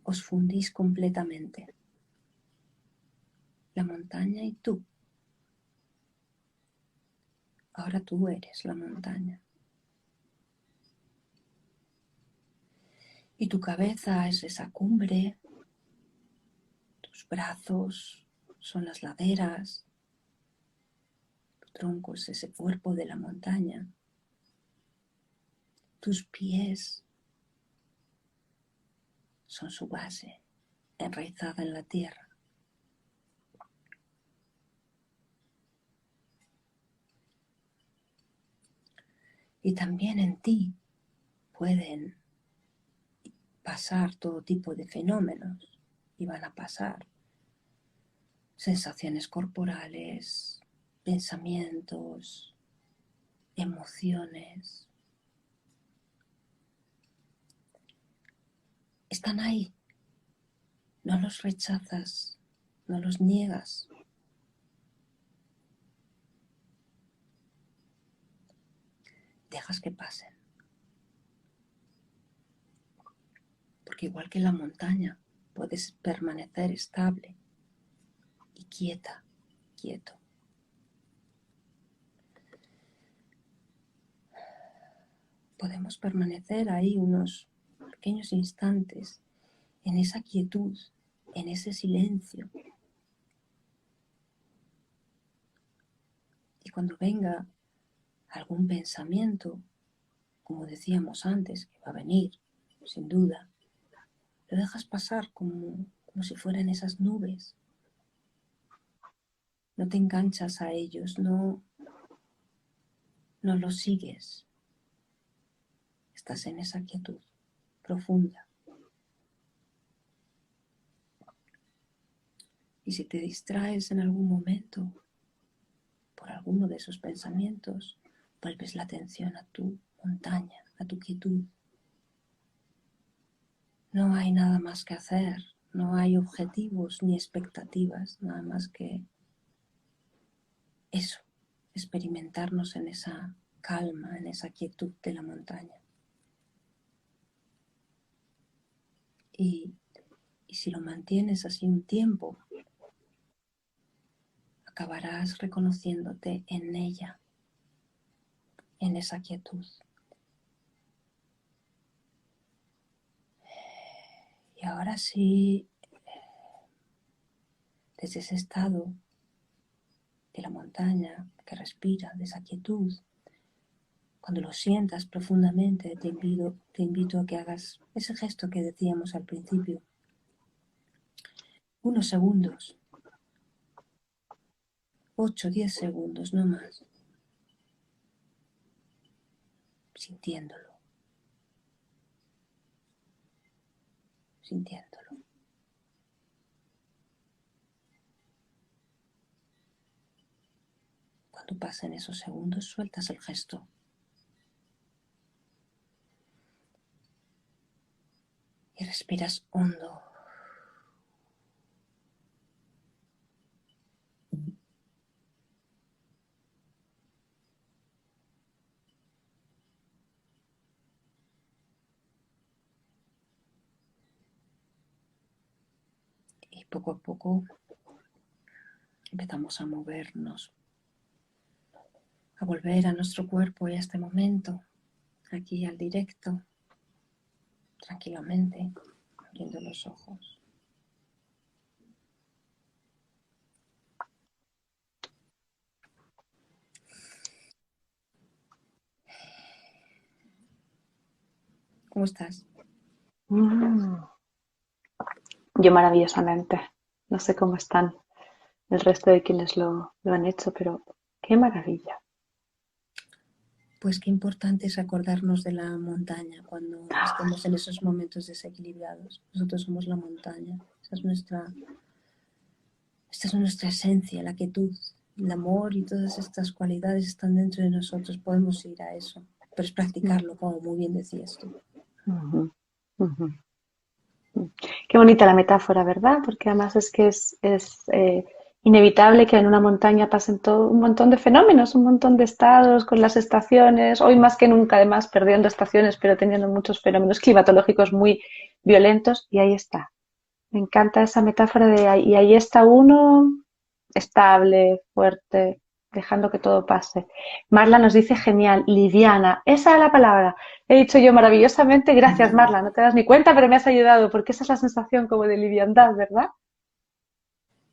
Os fundís completamente. La montaña y tú. Ahora tú eres la montaña. Y tu cabeza es esa cumbre, tus brazos son las laderas, tu tronco es ese cuerpo de la montaña, tus pies son su base, enraizada en la tierra. Y también en ti pueden pasar todo tipo de fenómenos y van a pasar sensaciones corporales, pensamientos, emociones. Están ahí, no los rechazas, no los niegas. Dejas que pasen. Porque igual que la montaña, puedes permanecer estable y quieta, quieto. Podemos permanecer ahí unos pequeños instantes en esa quietud, en ese silencio. Y cuando venga algún pensamiento, como decíamos antes, que va a venir, sin duda, lo dejas pasar como si fueran esas nubes. No te enganchas a ellos, no los sigues. Estás en esa quietud profunda. Y si te distraes en algún momento por alguno de esos pensamientos, vuelves la atención a tu montaña, a tu quietud. No hay nada más que hacer, no hay objetivos ni expectativas, nada más que eso, experimentarnos en esa calma, en esa quietud de la montaña. Y si lo mantienes así un tiempo, acabarás reconociéndote en ella, en esa quietud. Y ahora sí, desde ese estado de la montaña que respira, de esa quietud, cuando lo sientas profundamente, te invito a que hagas ese gesto que decíamos al principio. Unos segundos, 8, 10 segundos, no más, sintiéndolo, sintiéndolo. Cuando pasen esos segundos, sueltas el gesto. Y respiras hondo. Y poco a poco empezamos a movernos, a volver a nuestro cuerpo y a este momento, aquí al directo, tranquilamente, abriendo los ojos. ¿Cómo estás? Yo maravillosamente. No sé cómo están el resto de quienes lo han hecho, pero qué maravilla. Pues qué importante es acordarnos de la montaña cuando estemos en esos momentos desequilibrados. Nosotros somos la montaña. Esta es nuestra esencia, la quietud, el amor y todas estas cualidades están dentro de nosotros. Podemos ir a eso, pero es practicarlo, como muy bien decías tú. Ujú, ujú. Qué bonita la metáfora, ¿verdad? Porque además es que es inevitable que en una montaña pasen todo un montón de fenómenos, un montón de estados con las estaciones, hoy más que nunca además perdiendo estaciones, pero teniendo muchos fenómenos climatológicos muy violentos y ahí está. Me encanta esa metáfora de y ahí está uno estable, fuerte, dejando que todo pase. Marla nos dice genial, liviana, esa es la palabra. He dicho yo maravillosamente, gracias Marla, no te das ni cuenta, pero me has ayudado, porque esa es la sensación como de liviandad, ¿verdad?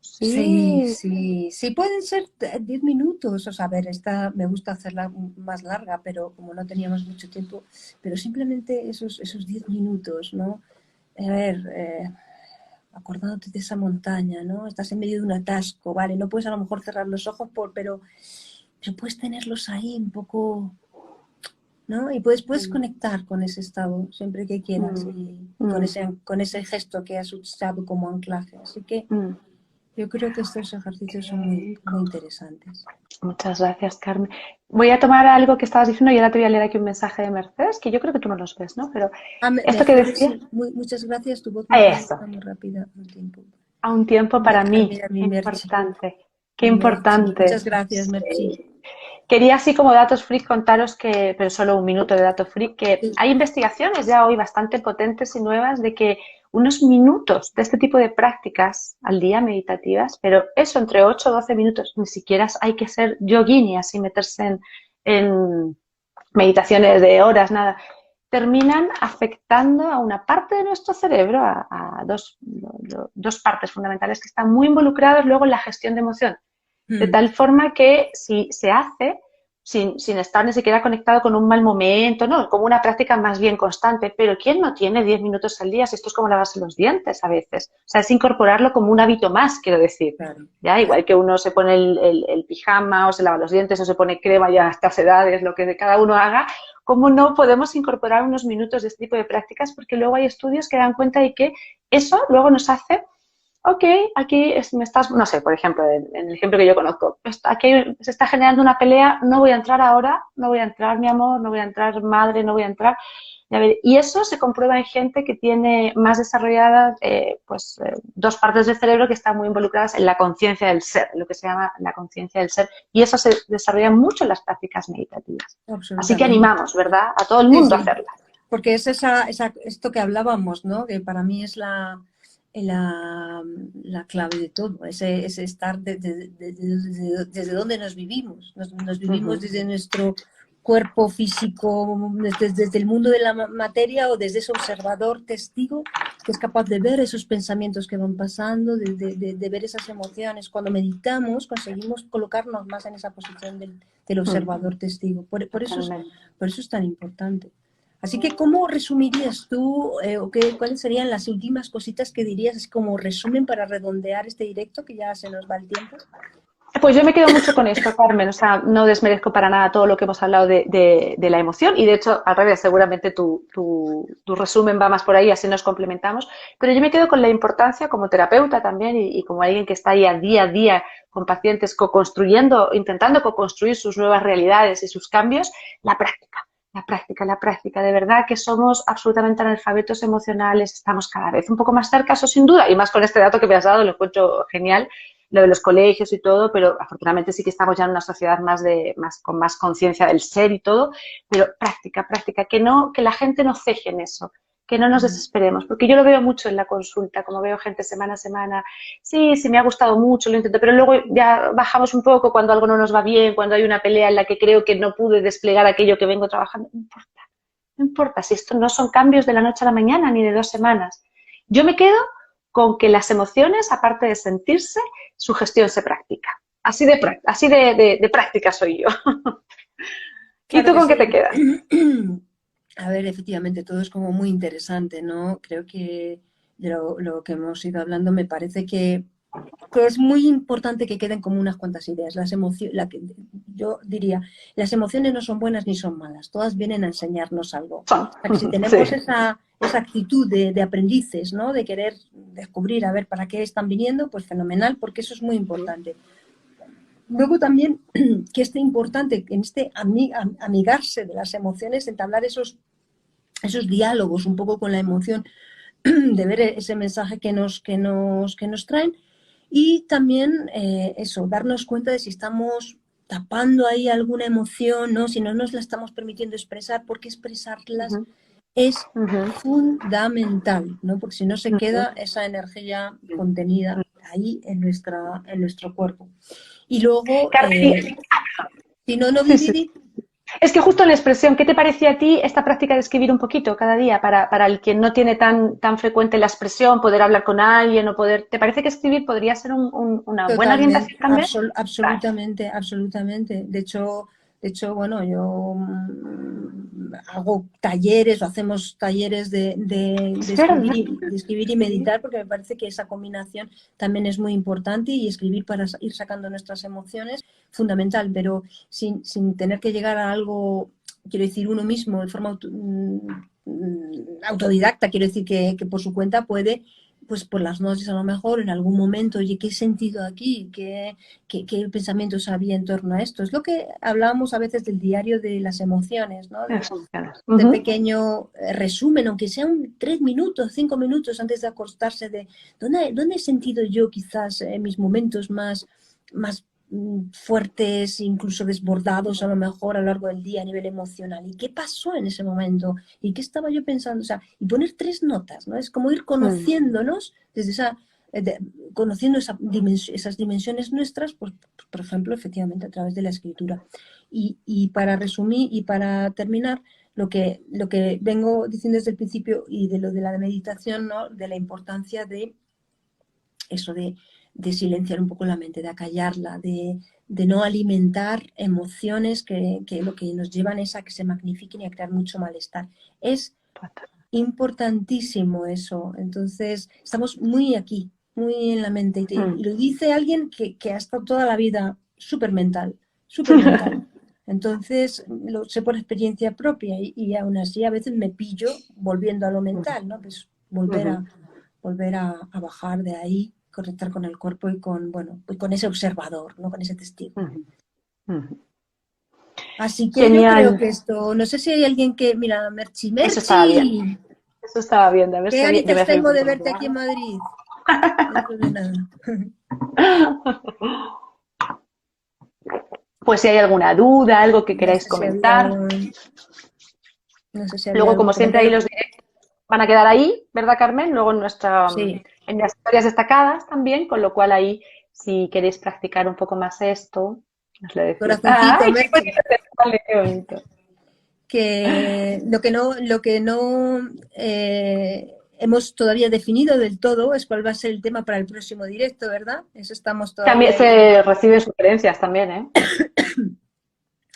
Sí, Sí. sí, sí, pueden ser 10 minutos, o sea, a ver, esta me gusta hacerla más larga, pero como no teníamos mucho tiempo, pero simplemente esos 10 minutos, ¿no? A ver, acordándote de esa montaña, ¿no? Estás en medio de un atasco, ¿vale? No puedes a lo mejor cerrar los ojos, pero puedes tenerlos ahí un poco, ¿no? Y puedes Mm, conectar con ese estado siempre que quieras mm, y mm, con ese gesto que has usado como anclaje. Así que mm. yo creo que estos ejercicios son muy, muy interesantes. Muchas gracias, Carmen. Voy a tomar algo que estabas diciendo y ahora te voy a leer aquí un mensaje de Mercedes, que yo creo que tú no los ves, ¿no? Pero Ah, esto que Mercedes, decía, sí, muchas gracias, tu voz muy eso, cálida, muy rápida, un tiempo. a un tiempo para mí, Mira, mi Merchi, importante. Qué mi Merchi. importante. Muchas gracias, Merchi. Quería así como datos freak contaros que, pero solo un minuto de datos freak, que Sí. hay investigaciones ya hoy bastante potentes y nuevas de que unos minutos de este tipo de prácticas al día meditativas, pero eso entre 8 o 12 minutos, ni siquiera hay que ser yogini, así meterse en meditaciones de horas, nada, terminan afectando a una parte de nuestro cerebro, a dos partes fundamentales que están muy involucradas luego en la gestión de emoción. De Mm. tal forma que si se hace sin estar ni siquiera conectado con un mal momento, no, como una práctica más bien constante, pero ¿quién no tiene 10 minutos al día? Si esto es como lavarse los dientes a veces. O sea, es incorporarlo como un hábito más, quiero decir. Claro, Ya, igual claro. que uno se pone el pijama o se lava los dientes o se pone crema ya a estas edades, lo que cada uno haga, ¿cómo no podemos incorporar unos minutos de este tipo de prácticas? Porque luego hay estudios que dan cuenta de que eso luego nos hace ok, aquí me estás, no sé, por ejemplo, en el ejemplo que yo conozco, aquí se está generando una pelea, no voy a entrar ahora, no voy a entrar mi amor, no voy a entrar madre, no voy a entrar. Y eso se comprueba en gente que tiene más desarrolladas dos partes del cerebro que están muy involucradas en la conciencia del ser, lo que se llama la conciencia del ser, y eso se desarrolla mucho en las prácticas meditativas. Así que Absolutamente. animamos, ¿verdad?, a todo el Sí, mundo a sí. hacerlas. Porque es esto que hablábamos, ¿no? Que para mí es la, la clave de todo, ese estar desde donde nos vivimos. Nos Uh vivimos -huh. desde nuestro cuerpo físico, desde el mundo de la materia o desde ese observador testigo que es capaz de ver esos pensamientos que van pasando, de ver esas emociones. Cuando meditamos conseguimos colocarnos más en esa posición del observador testigo. Totalmente. Por eso es tan importante. Así que, ¿cómo resumirías tú o cuáles serían las últimas cositas que dirías así como resumen para redondear este directo, que ya se nos va el tiempo? Pues yo me quedo mucho con esto, Carmen. O sea, no desmerezco para nada todo lo que hemos hablado de la emoción y, de hecho, al revés, seguramente tu resumen va más por ahí, así nos complementamos. Pero yo me quedo con la importancia como terapeuta también y como alguien que está ahí a día con pacientes co-construyendo, intentando co-construir sus nuevas realidades y sus cambios, la práctica. La práctica, la práctica. De verdad que somos absolutamente analfabetos emocionales, estamos cada vez un poco más cerca, eso sin duda, y más con este dato que me has dado, lo encuentro genial, lo de los colegios y todo, pero afortunadamente sí que estamos ya en una sociedad con más conciencia del ser y todo, pero práctica, práctica, que la gente no ceje en eso, que no nos desesperemos, porque yo lo veo mucho en la consulta, como veo gente semana a semana, sí, sí me ha gustado mucho, lo intento, pero luego ya bajamos un poco cuando algo no nos va bien, cuando hay una pelea en la que creo que no pude desplegar aquello que vengo trabajando, no importa, no importa, si esto no son cambios de la noche a la mañana ni de 2 semanas. Yo me quedo con que las emociones, aparte de sentirse, su gestión se practica. Así de práctica soy yo. ¿Y Claro tú que con qué sí. te quedas? A ver, efectivamente, todo es como muy interesante, ¿no? Creo que de lo que hemos ido hablando me parece que que es muy importante que queden como unas cuantas ideas. Yo diría, las emociones no son buenas ni son malas, todas vienen a enseñarnos algo. O sea, que si tenemos Sí. esa actitud de aprendices, ¿no? De querer descubrir, a ver, para qué están viniendo, pues fenomenal, porque eso es muy importante. Luego también que es importante en este amigarse de las emociones, entablar esos diálogos un poco con la emoción, de ver ese mensaje que nos traen, y también eso, darnos cuenta de si estamos tapando ahí alguna emoción, ¿no? Si no nos la estamos permitiendo expresar, porque expresarlas es fundamental, ¿no? Porque si no se queda esa energía contenida ahí en nuestro cuerpo. Y luego, Carmen, si no, no sí, sí. di. Es que justo en la expresión, ¿qué te parecía a ti esta práctica de escribir un poquito cada día para el que no tiene tan frecuente la expresión, poder hablar con alguien o poder... ¿Te parece que escribir podría ser una buena Totalmente, orientación también? Vale. absolutamente. De hecho, bueno, yo hago talleres o hacemos talleres Es verdad. de escribir y meditar, porque me parece que esa combinación también es muy importante, y escribir para ir sacando nuestras emociones, fundamental, pero sin tener que llegar a algo, quiero decir, uno mismo de forma autodidacta, quiero decir que por su cuenta puede, pues por las noches a lo mejor, en algún momento, oye, ¿qué he sentido aquí? ¿Qué pensamientos había en torno a esto? Es lo que hablábamos a veces del diario de las emociones, ¿no? De pequeño resumen, aunque sean 3 minutos, 5 minutos antes de acostarse, de dónde he sentido yo quizás mis momentos más fuertes, incluso desbordados a lo mejor a lo largo del día a nivel emocional. ¿Y qué pasó en ese momento? ¿Y qué estaba yo pensando? O sea, y poner 3 notas, ¿no? Es como ir conociéndonos desde conociendo esas dimensiones nuestras, pues, por ejemplo, efectivamente a través de la escritura. Y para resumir y para terminar, lo que vengo diciendo desde el principio, y de lo de la meditación, ¿no? De la importancia de eso, de silenciar un poco la mente, de acallarla, de no alimentar emociones que lo que nos llevan es a que se magnifiquen y a crear mucho malestar. Es importantísimo eso. Entonces, estamos muy aquí, muy en la mente. Y lo dice alguien que ha estado toda la vida súper mental, súper mental. Entonces, lo sé por experiencia propia, y aún así a veces me pillo volviendo a lo mental, ¿no? Pues volver a bajar de ahí, conectar con el cuerpo y con ese observador, ¿no? Con ese testigo. Así que yo creo Genial. que esto, no sé si hay alguien que, mira, Merchi, Eso estaba bien. Merchi, Eso estaba bien. A ver qué si yo me ganitas hacía tengo de un verte aquí en Madrid. Dentro de nada. Pues si hay alguna duda, algo que No queráis sé si había comentar. no sé si había Luego, algún como siempre, ahí comentario. los directos van a quedar ahí, ¿verdad, Carmen? Luego Sí, en las historias destacadas también, con lo cual ahí, si queréis practicar un poco más esto, os lo decís. corazoncito, ¡Ay, qué Merchi. bonito! Vale, qué bonito! Que lo que no hemos todavía definido del todo es cuál va a ser el tema para el próximo directo, ¿verdad? Eso estamos También todavía ahí, se reciben sugerencias también, ¿eh?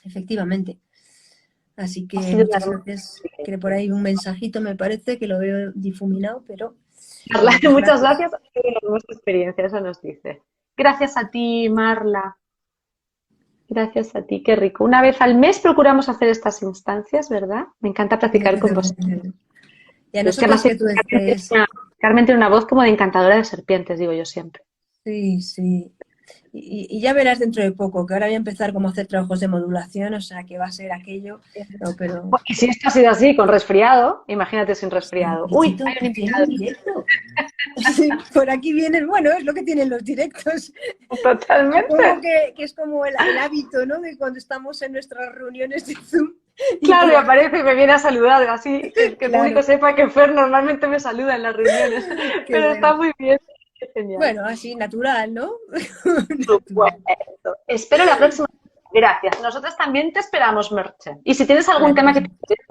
efectivamente. Así Ha que sido una muchas gracias. Que por ahí un mensajito me parece que lo veo difuminado, pero Marla, bueno, pues muchas gracias. gracias. Ha sido una hermosa experiencia, eso nos dice. Gracias a ti, Marla. Gracias a ti, qué rico. Una vez al mes procuramos hacer estas instancias, ¿verdad? Me encanta practicar con vosotros. Y a Es que nosotros además que tú estés. Carmen tiene una voz como de encantadora de serpientes, digo yo siempre. Sí, sí. Y ya verás dentro de poco, que ahora voy a empezar como a hacer trabajos de modulación, o sea que va a ser aquello, no, pero Pues, y si esto ha sido así, con resfriado, imagínate sin resfriado. Uy, hay bichito, un que tiene un invitado. directo. Sí, por aquí vienen, bueno, es lo que tienen los directos. Supongo Totalmente. que es como el hábito, ¿no? De cuando estamos en nuestras reuniones de Zoom y Claro, y que, aparece y me viene a saludar, así que el público claro, sepa que Fer normalmente me saluda en las reuniones. qué Pero está bueno. muy bien, qué genial. Bueno, así, natural, ¿no? Supuesto. Natural. Espero la próxima. Gracias. Nosotros también te esperamos, Merche. Y si tienes algún Claro que tema que te sí. interese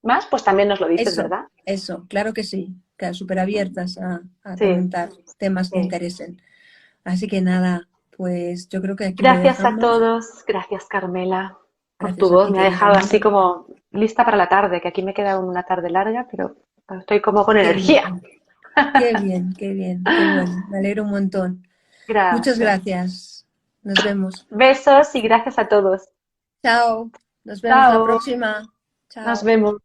más, pues también nos lo dices, Eso, ¿verdad? eso, claro que sí. Claro, súper abiertas a Sí, comentar temas que sí. interesen. Así que nada, pues yo creo que aquí lo Gracias a dejamos. todos. Gracias, Carmela, por tu Gracias a voz. ti, Me ha querida dejado así amiga. como lista para la tarde, que aquí me queda una tarde larga, pero estoy como con Qué energía. bien, qué bien, qué bien, qué bueno. Me alegro un montón. Muchas Gracias. gracias. Nos vemos. Besos y gracias a todos. Chao. Nos vemos la Chao. próxima. Nos Chao. vemos.